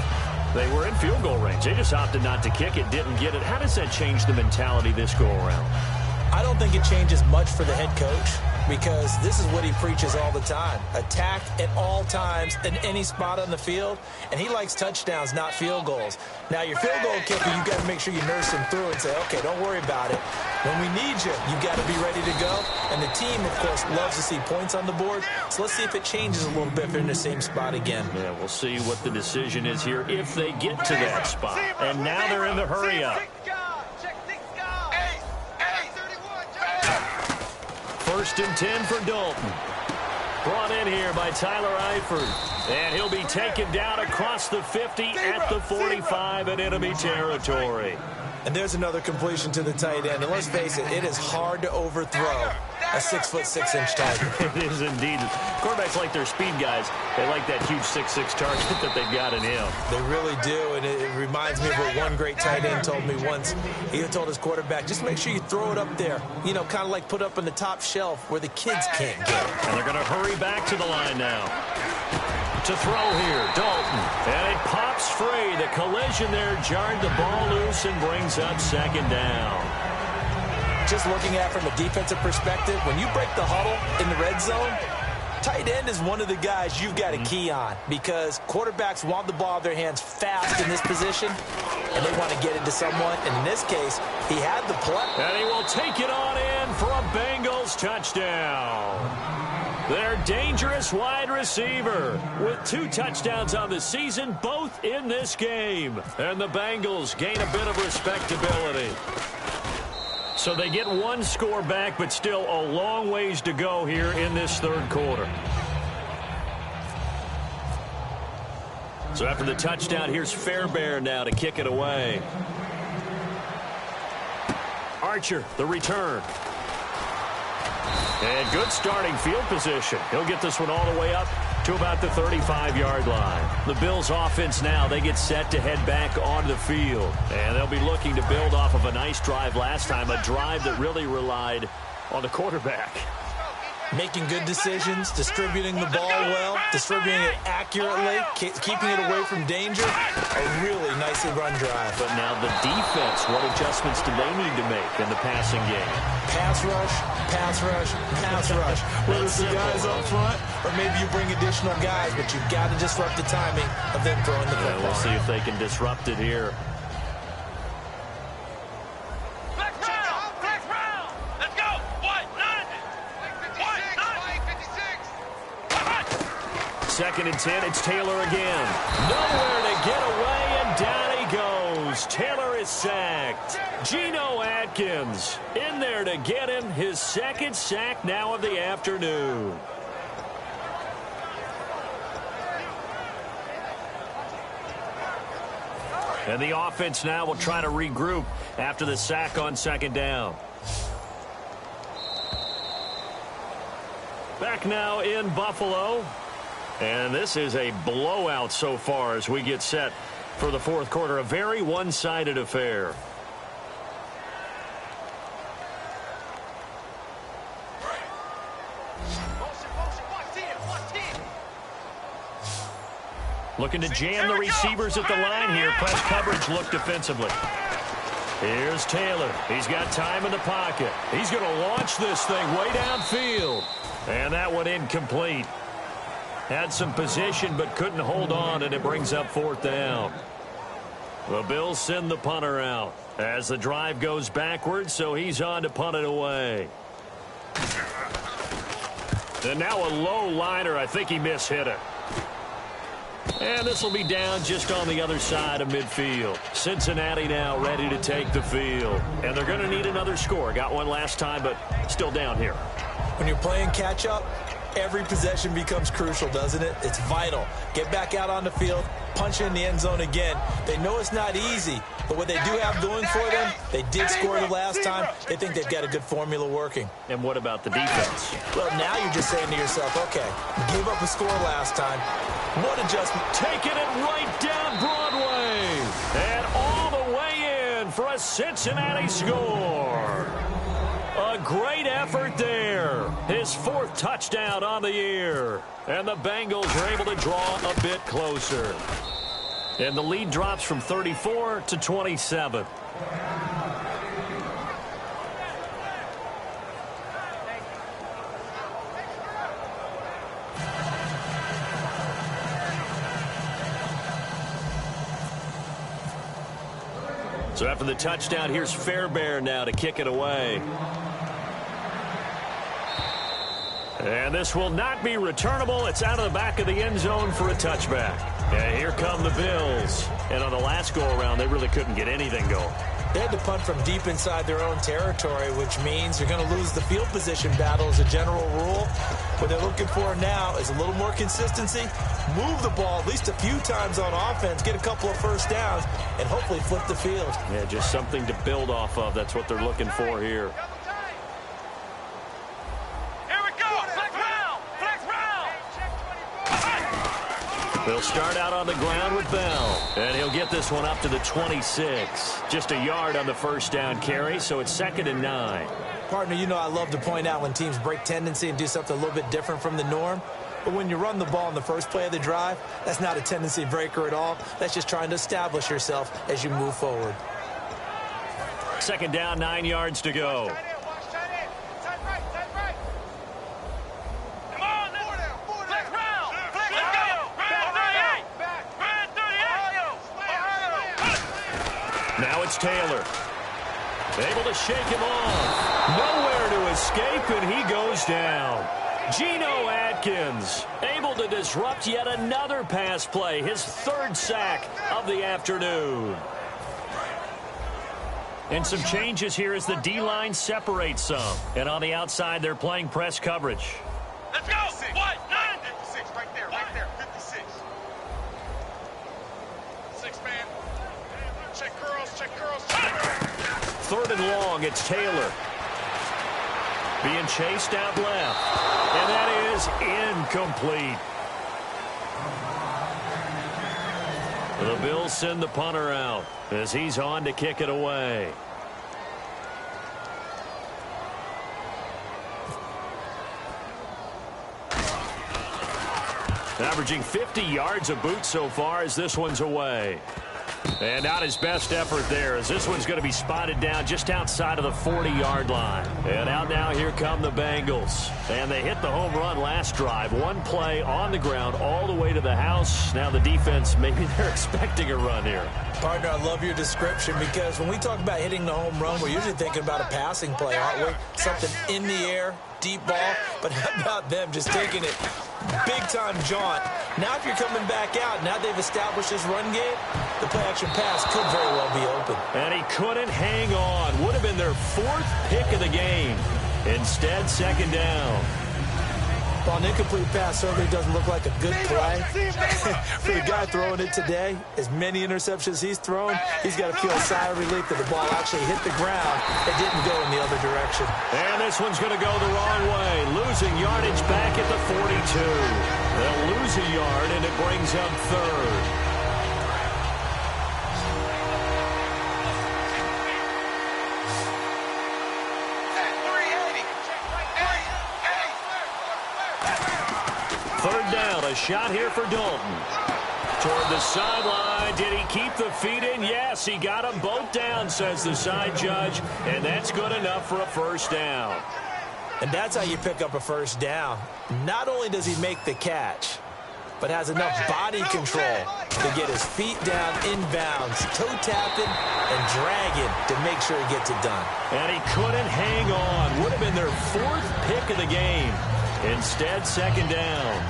they were in field goal range. They just opted not to kick it, didn't get it. How does that change the mentality this go around? I don't think it changes much for the head coach because this is what he preaches all the time. Attack at all times in any spot on the field, and he likes touchdowns, not field goals. Now, your field goal kicker, you got to make sure you nurse him through and say, okay, don't worry about it. When we need you, you got to be ready to go. And the team, of course, loves to see points on the board. So let's see if it changes a little bit if they're in the same spot again. Yeah, we'll see what the decision is here if they get to that spot. And now they're in the hurry-up. First and 10 for Dalton. Brought in here by Tyler Eifert. And he'll be taken down across the 50 at the 45 in enemy territory. And there's another completion to the tight end. And let's face it, it is hard to overthrow a 6'6" target. It is indeed. Quarterbacks like their speed guys. They like that huge 6'6" target that they've got in him. They really do, and it reminds me of what one great tight end told me once. He told his quarterback, just make sure you throw it up there. You know, kind of like put up on the top shelf where the kids can't get it. And they're going to hurry back to the line now. To throw here, Dalton. And it pops free. The collision there jarred the ball loose and brings up second down. Just looking at it from a defensive perspective, when you break the huddle in the red zone, tight end is one of the guys you've got to key on because quarterbacks want the ball in their hands fast in this position, and they want to get it to someone. And in this case, he had the play. And he will take it on in for a Bengals touchdown. Their dangerous wide receiver with 2 touchdowns on the season, both in this game. And the Bengals gain a bit of respectability. So they get 1 score back, but still a long ways to go here in this third quarter. So after the touchdown, here's Fairbairn now to kick it away. Archer, the return. And good starting field position. He'll get this one all the way up to about the 35-yard line. The Bills offense now, they get set to head back onto the field. And they'll be looking to build off of a nice drive last time, a drive that really relied on the quarterback. Making good decisions, distributing the ball well, distributing it accurately, keeping it away from danger. A really nicely run drive. But now the defense, what adjustments do they need to make in the passing game? Pass rush, pass rush, pass rush. Whether it's the guys up front or maybe you bring additional guys, but you've got to disrupt the timing of them throwing the football. We'll see if they can disrupt it here. Second and 10, it's Taylor again. Nowhere to get away, and down he goes. Taylor is sacked. Geno Atkins in there to get him his second sack now of the afternoon. And the offense now will try to regroup after the sack on second down. Back now in Buffalo. And this is a blowout so far as we get set for the fourth quarter. A very one-sided affair. Looking to jam the receivers at the line here. Press coverage look defensively. Here's Taylor. He's got time in the pocket. He's going to launch this thing way downfield. And that one incomplete. Had some position but couldn't hold on, and it brings up fourth down. The Bills send the punter out as the drive goes backwards, so he's on to punt it away. And now a low liner. I think he mishit it. And this will be down just on the other side of midfield. Cincinnati now ready to take the field. And they're going to need another score. Got one last time, but still down here. When you're playing catch-up, every possession becomes crucial, doesn't it? It's vital. Get back out on the field, punch in the end zone again. They know it's not easy, but what they do have going for them, they did score the last time. They think they've got a good formula working. And what about the defense? Well, now you're just saying to yourself, okay, gave up a score last time. What adjustment? Taking it right down Broadway. And all the way in for a Cincinnati score. A great effort there. His 4th touchdown on the year. And the Bengals are able to draw a bit closer. And the lead drops from 34 to 27. So after the touchdown, here's Fairbairn now to kick it away. And this will not be returnable. It's out of the back of the end zone for a touchback. And here come the Bills. And on the last go-around, they really couldn't get anything going. They had to punt from deep inside their own territory, which means you're going to lose the field position battle as a general rule. What they're looking for now is a little more consistency, move the ball at least a few times on offense, get a couple of first downs, and hopefully flip the field. Yeah, just something to build off of. That's what they're looking for here. They'll start out on the ground with Bell. And he'll get this one up to the 26. Just a yard on the first down carry, so it's 2nd and 9. Partner, you know I love to point out when teams break tendency and do something a little bit different from the norm. But when you run the ball in the first play of the drive, that's not a tendency breaker at all. That's just trying to establish yourself as you move forward. 2nd down, 9 yards to go. Now it's Taylor. Able to shake him off. Nowhere to escape, and he goes down. Geno Atkins able to disrupt yet another pass play. His 3rd sack of the afternoon. And some changes here as the D-line separates some. And on the outside, they're playing press coverage. Let's go. 56, right there, 56. 6 man. Check curls, check curls. 3rd and long, it's Taylor. Being chased out left. And that is incomplete. The Bills send the punter out as he's on to kick it away. Averaging 50 yards a boot so far as this one's away. And not his best effort there as this one's going to be spotted down just outside of the 40-yard line. And out now, here come the Bengals. And they hit the home run last drive. One play on the ground all the way to the house. Now the defense, maybe they're expecting a run here. Partner, I love your description because when we talk about hitting the home run, we're usually thinking about a passing play, aren't we? Something in the air, deep ball. But how about them just taking it big-time jaunt? Now if you're coming back out, now they've established this run game, the play-action pass could very well be open. And he couldn't hang on. Would have been their 4th pick of the game. Instead, 2nd down. Well, an incomplete pass certainly doesn't look like a good play. For the guy throwing it today, as many interceptions he's thrown, he's got to feel a sigh of relief that the ball actually hit the ground and didn't go in the other direction. And this one's going to go the wrong way. Losing yardage back at the 42. They'll lose a yard, and it brings up 3rd. Third down, a shot here for Dalton. Toward the sideline, did he keep the feet in? Yes, he got them both down, says the side judge, and that's good enough for a first down. And that's how you pick up a first down. Not only does he make the catch, but has enough body control to get his feet down inbounds, toe tapping and dragging to make sure he gets it done. And he couldn't hang on. Would have been their 4th pick of the game. Instead, second down.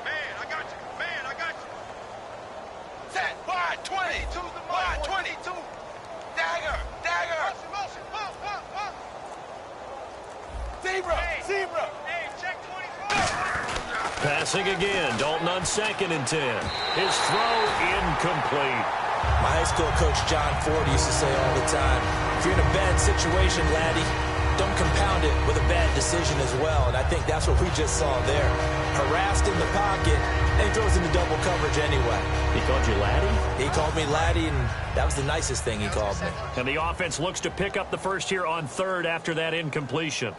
Man, I got you. Man, I got you. Set. Wide 20. Wide 22. Dagger. Dagger. Motion. Zebra. Zebra. Hey, check 24. Passing again. Dalton on 2nd and 10. His throw incomplete. My high school coach, John Ford, used to say all the time, if you're in a bad situation, laddie, don't compound it with a bad decision as well. And I think that's what we just saw there. Harassed in the pocket, and he throws into double coverage anyway. He called you laddie? He called me laddie, and that was the nicest thing he called me. And the offense looks to pick up the first here on 3rd after that incompletion.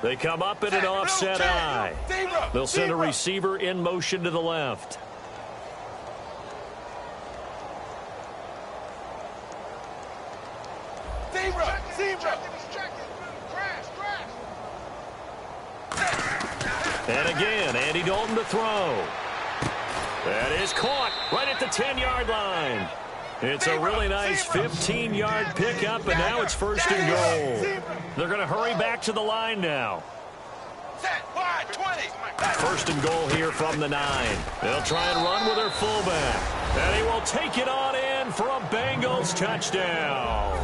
They come up in an offset eye. They'll send a receiver in motion to the left. Zebra. And again, Andy Dalton to throw. That is caught right at the 10-yard line. It's a really nice 15-yard pickup, and now it's 1st and goal. They're going to hurry back to the line now. Set. Wide 20. 1st and goal here from the 9. They'll try and run with their fullback. And he will take it on in for a Bengals touchdown.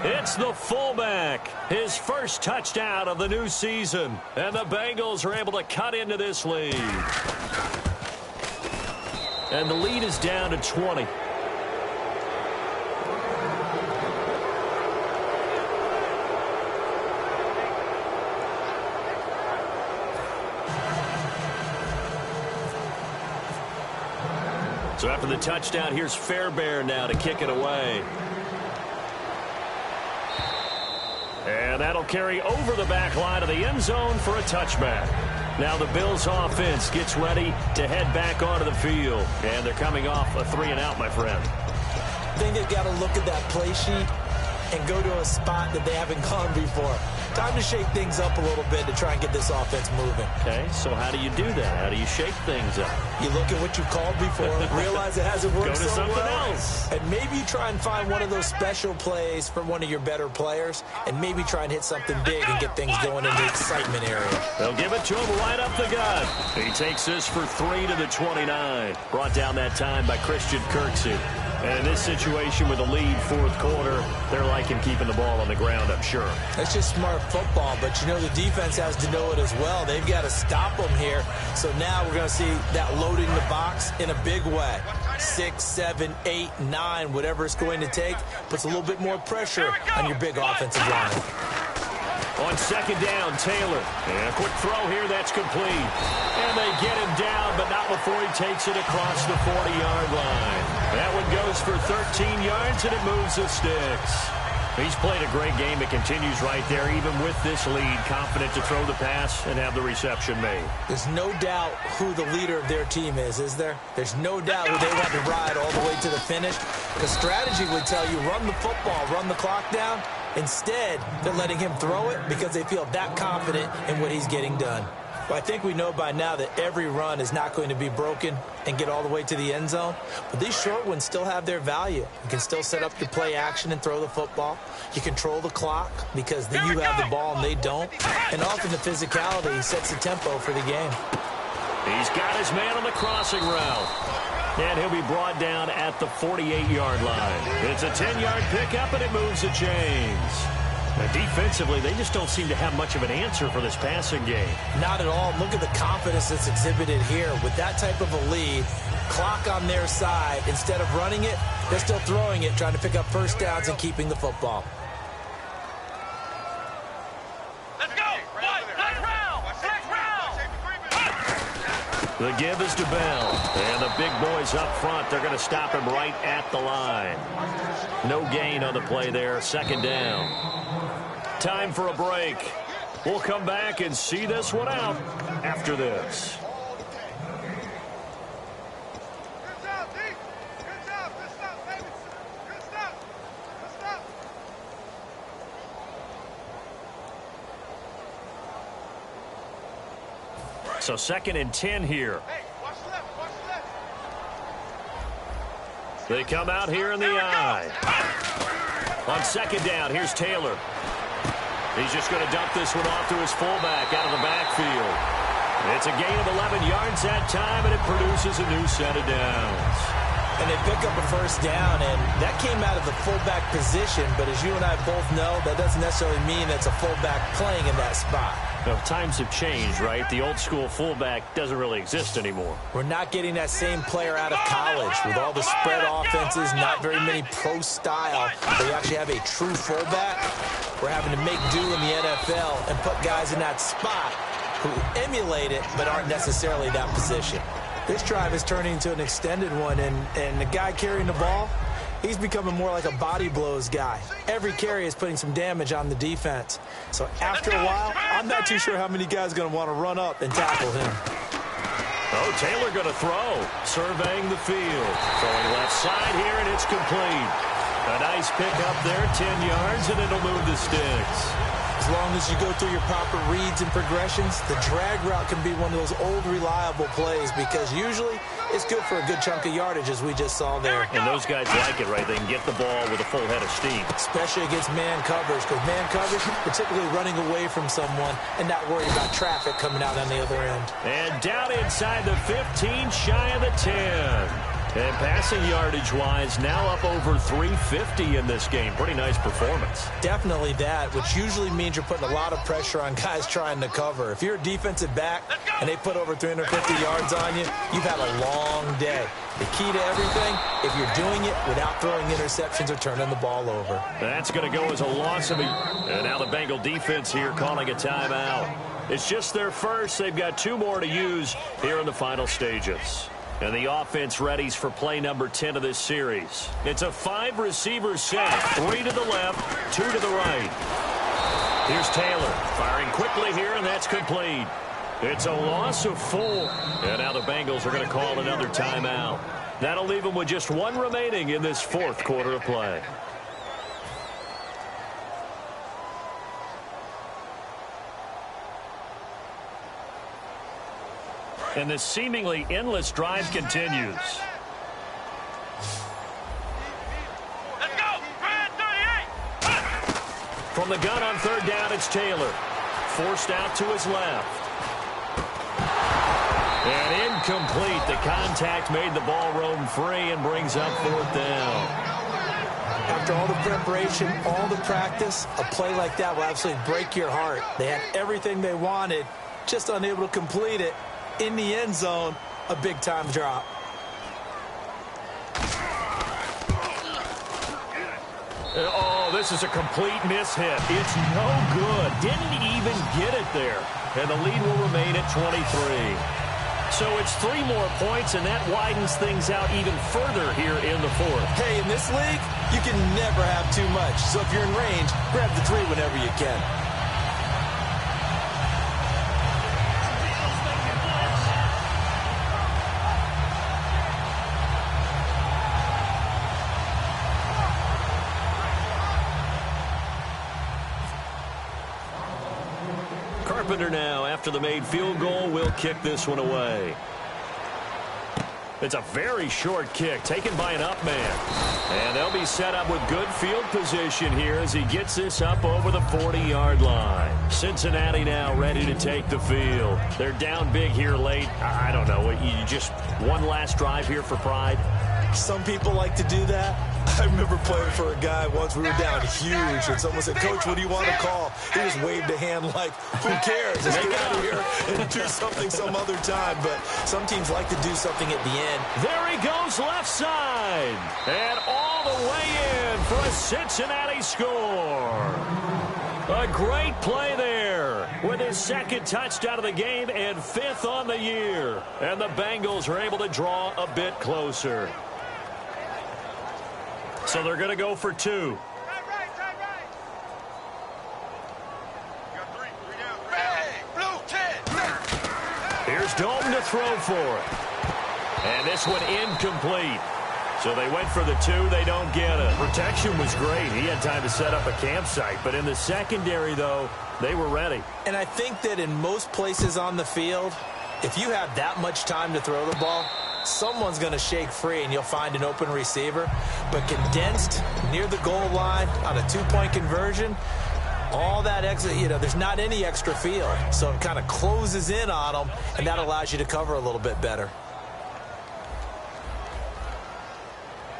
It's the fullback, his first touchdown of the new season. And the Bengals are able to cut into this lead. And the lead is down to 20. So after the touchdown, here's Fairbairn now to kick it away. And that'll carry over the back line of the end zone for a touchback. Now the Bills offense gets ready to head back onto the field. And they're coming off a 3-and-out, my friend. I think they've got to look at that play sheet and go to a spot that they haven't gone before. Time to shake things up a little bit to try and get this offense moving. Okay, so how do you do that? How do you shake things up? You look at what you've called before, realize it hasn't worked Go to so something well, else. and maybe you try and find one of those special plays from one of your better players, and maybe try and hit something big and get things going in the excitement area. They'll give it to him right up the gut. He takes this for 3 to the 29. Brought down that time by Christian Kirksey. And in this situation with the lead 4th quarter, they're liking keeping the ball on the ground, I'm sure. That's just smart football, but you know the defense has to know it as well. They've got to stop them here. So now we're going to see that loading the box in a big way. 6, 7, 8, 9, whatever it's going to take, puts a little bit more pressure on your big offensive line. On 2nd down, Taylor. And a quick throw here, that's complete. And they get him down, but not before he takes it across the 40-yard line. That one goes for 13 yards, and it moves the sticks. He's played a great game. It continues right there, even with this lead, confident to throw the pass and have the reception made. There's no doubt who the leader of their team is there? There's no doubt who they want to ride all the way to the finish. The strategy would tell you, run the football, run the clock down. Instead, they're letting him throw it because they feel that confident in what he's getting done. Well, I think we know by now that every run is not going to be broken and get all the way to the end zone. But these short ones still have their value. You can still set up your play action and throw the football. You control the clock because you have the ball and they don't. And often the physicality sets the tempo for the game. He's got his man on the crossing route. And he'll be brought down at the 48-yard line. It's a 10-yard pickup, and it moves the chains. Now, defensively, they just don't seem to have much of an answer for this passing game. Not at all. Look at the confidence that's exhibited here. With that type of a lead, clock on their side, instead of running it, they're still throwing it, trying to pick up first downs and keeping the football. Let's go. Next round. The give is to Bell. And the big boys up front, they're going to stop him right at the line. No gain on the play there. 2nd down. Time for a break. We'll come back and see this one out after this. Good job, D. Good job. Good stuff, baby. Good stuff. Good stuff. So 2nd and 10 here. Hey, watch left, watch left. They come out here in the eye. On 2nd down, here's Taylor. He's just going to dump this one off to his fullback out of the backfield. It's a gain of 11 yards that time, and it produces a new set of downs. And they pick up a first down, and that came out of the fullback position. But as you and I both know, that doesn't necessarily mean it's a fullback playing in that spot. Well, times have changed, right? The old school fullback doesn't really exist anymore. We're not getting that same player out of college with all the spread offenses, not very many pro style. Where you actually have a true fullback. We're having to make do in the NFL and put guys in that spot who emulate it but aren't necessarily that position. This drive is turning into an extended one, and the guy carrying the ball, he's becoming more like a body blows guy. Every carry is putting some damage on the defense. So after a while, I'm not too sure how many guys are going to want to run up and tackle him. Oh, Taylor going to throw, surveying the field. Throwing left side here, and it's complete. A nice pick up there, 10 yards, and it'll move the sticks. As long as you go through your proper reads and progressions, the drag route can be one of those old reliable plays because usually it's good for a good chunk of yardage, as we just saw there. And those guys like it, right? They can get the ball with a full head of steam. Especially against man coverage, because man coverage, particularly running away from someone and not worried about traffic coming out on the other end. And down inside the 15, shy of the 10. And passing yardage-wise, now up over 350 in this game. Pretty nice performance. Definitely that, which usually means you're putting a lot of pressure on guys trying to cover. If you're a defensive back and they put over 350 yards on you, you've had a long day. The key to everything, if you're doing it without throwing interceptions or turning the ball over. That's going to go as a loss of a... And now the Bengal defense here calling a timeout. It's just their first. They've got 2 more to use here in the final stages. And the offense readies for play number 10 of this series. It's a 5-receiver set. 3 to the left, 2 to the right. Here's Taylor firing quickly here, and that's complete. It's a loss of 4. And now the Bengals are going to call another timeout. That'll leave them with just 1 remaining in this 4th quarter of play. And this seemingly endless drive continues. Let's go! 38! From the gun on 3rd down, it's Taylor. Forced out to his left. And incomplete. The contact made the ball roam free and brings up 4th down. After all the preparation, all the practice, a play like that will absolutely break your heart. They had everything they wanted, just unable to complete it. In the end zone, a big-time drop. Oh, this is a complete mishit. It's no good. Didn't even get it there. And the lead will remain at 23. So it's 3 more points, and that widens things out even further here in the 4th. Hey, in this league, you can never have too much. So if you're in range, grab the 3 whenever you can. Carpenter now, after the made field goal, will kick this one away. It's a very short kick taken by an up man. And they'll be set up with good field position here as he gets this up over the 40-yard line. Cincinnati now ready to take the field. They're down big here late. I don't know. You just one last drive here for pride? Some people like to do that. I remember playing for a guy once. We were down huge, and someone said, "Coach, what do you want to call?" He just waved a hand like, "Who cares? Let's get out of here and do something some other time." But some teams like to do something at the end. There he goes left side. And all the way in for a Cincinnati score. A great play there with his 2nd touchdown of the game and 5th on the year. And the Bengals are able to draw a bit closer. So they're going to go for 2. Right. You got 3 down. Hey, blue 10. Here's Dalton to throw for it. And this one incomplete. So they went for the 2. They don't get it. Protection was great. He had time to set up a campsite. But in the secondary, though, they were ready. And I think that in most places on the field, If you have that much time to throw the ball, someone's going to shake free and you'll find an open receiver. But condensed near the goal line on a two-point conversion, all that extra, there's not any extra field. So it kind of closes in on them, and that allows you to cover a little bit better.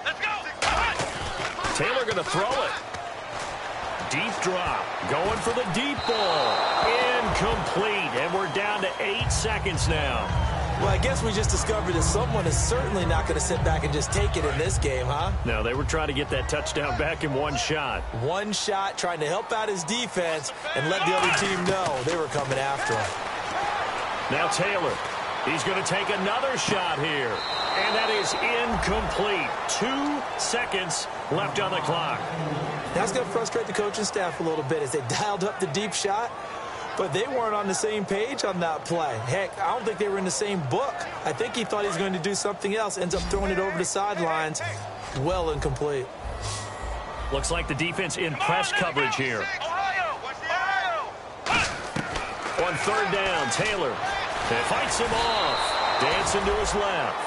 Let's go. Taylor going to throw it. Deep drop. Going for the deep ball. Incomplete. And we're down to 8 seconds now. Well, I guess we just discovered that someone is certainly not going to sit back and just take it in this game, huh? No, they were trying to get that touchdown back in one shot. One shot, trying to help out his defense and let the other team know they were coming after him. Now Taylor. He's going to take another shot here. And that is incomplete. 2 seconds left on the clock. That's going to frustrate the coaching staff a little bit as they dialed up the deep shot, but they weren't on the same page on that play. Heck, I don't think they were in the same book. I think he thought he was going to do something else, ends up throwing it over the sidelines. Well incomplete. Looks like the defense in press coverage here. On third down, Taylor. They fights him off. Dancing to his left.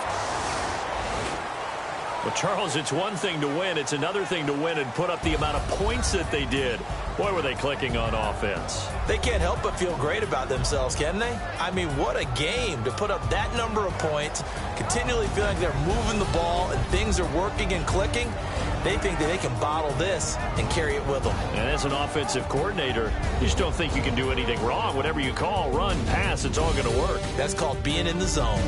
Well, Charles, it's one thing to win. It's another thing to win and put up the amount of points that they did. Boy, were they clicking on offense. They can't help but feel great about themselves, can they? I mean, what a game to put up that number of points, continually feeling like they're moving the ball and things are working and clicking. They think that they can bottle this and carry it with them. And as an offensive coordinator, you just don't think you can do anything wrong. Whatever you call, run, pass, it's all going to work. That's called being in the zone.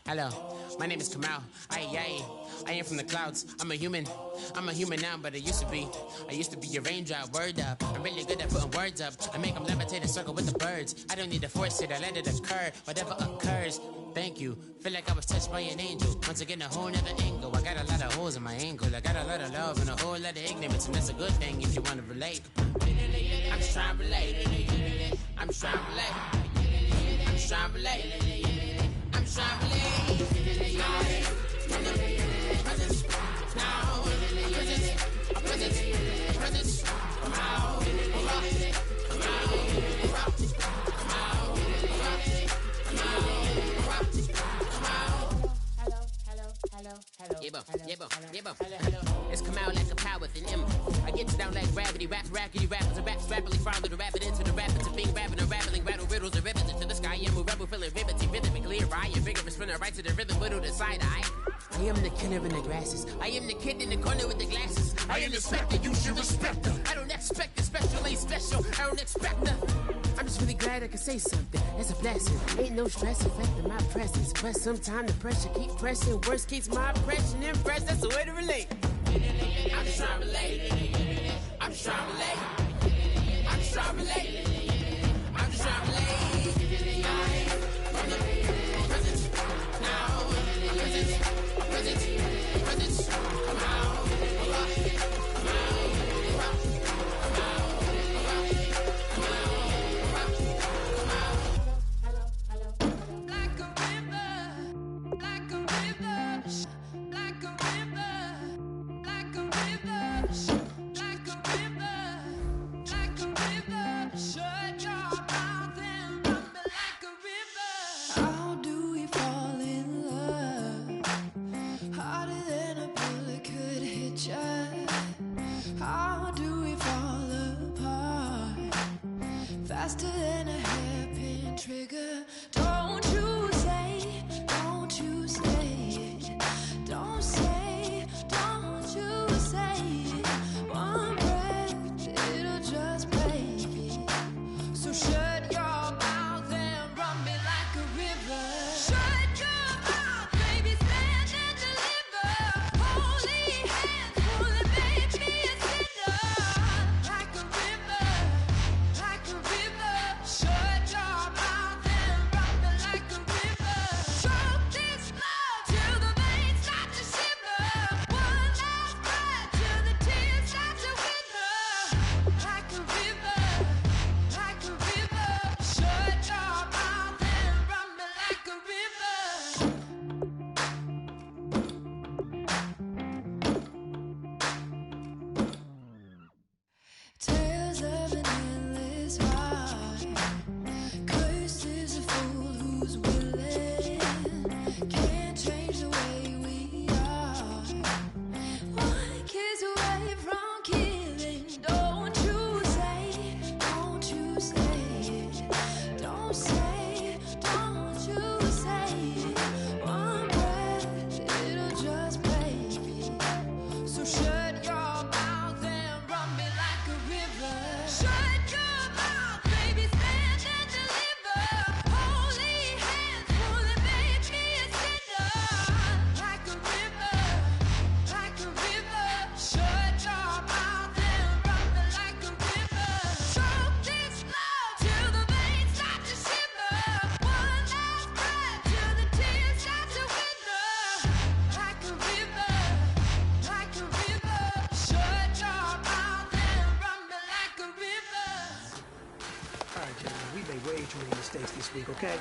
Hello, my name is Kamal. I am from the clouds. I'm a human now, but I used to be a raindrop. Word up, I'm really good at putting words up. I make them levitate and circle with the birds. I don't need to force it, I let it occur. Whatever occurs, thank you. Feel like I was touched by an angel. Once again, a whole nother angle. I got a lot of holes in my angle. I got a lot of love and a whole lot of ignorance, and that's a good thing if you want to relate. I'm just trying to relate. I'm just trying to relate. I'm just trying to relate. I'm just trying to relate. It's come out like a power with an M. I get you down like gravity, rackety rappers and raps rapidly follow the rabbit into the rapids of being rapping and rattling, rattle riddles and rivets into the sky. I'm a rebel feeling riveting, rhythmically right, your vigorous spinner right to the rhythm, whittle the side eye. I am the killer in the grasses. I am the kid in the corner with the glasses. I am the spectre, you should respect her. I don't expect the special, ain't special. I don't expect her. I'm just really glad I can say something. That's a blessing. Ain't no stress affecting my presence. But sometimes the pressure keep pressing. Worst keeps my impression impressed. That's the way to relate. I'm just trying to relate. I'm just trying to relate. I'm just trying to relate. I'm just trying to relate. From the present, now, present, come out, Like a river, like a river, like a river, like a river, like a river, like a river. Shut your mouth and run me like a river. How do we fall in love? Harder than a bullet could hit ya. How do we fall apart? Faster than a hairpin trigger. Don't you say it. Don't say, don't you say it. One breath, it'll just break it. So shut your mouth and run me like a river. Shut your mouth, baby, stand and deliver. Holy hands, pull it, make me a sinner. Like a river, like a river. Shut your mouth and run me like a river. Choke this love till the veins start to shiver. One last breath till the tears start to wither. Like a river, like a river. Shut your mouth and run me like a river. Tales of an endless ride. Cursed is a fool who's willing. Can't change the way we are. One kiss away from killing. Don't you say it. Don't you say it. Don't say, don't you say it. One breath, it'll just break it. So shut your mouth and run me like a river. Shut your mouth, baby, stand and deliver. Holy hands, pull it, make me a sinner. Like a river, like a river. Shut your mouth and run me like a river. Choke this love till the veins start to shiver. One last breath till the tears start to wither. Like a river, like a river. Shut your mouth and run me like a river. All right, gentlemen, we made way too many mistakes this week, okay?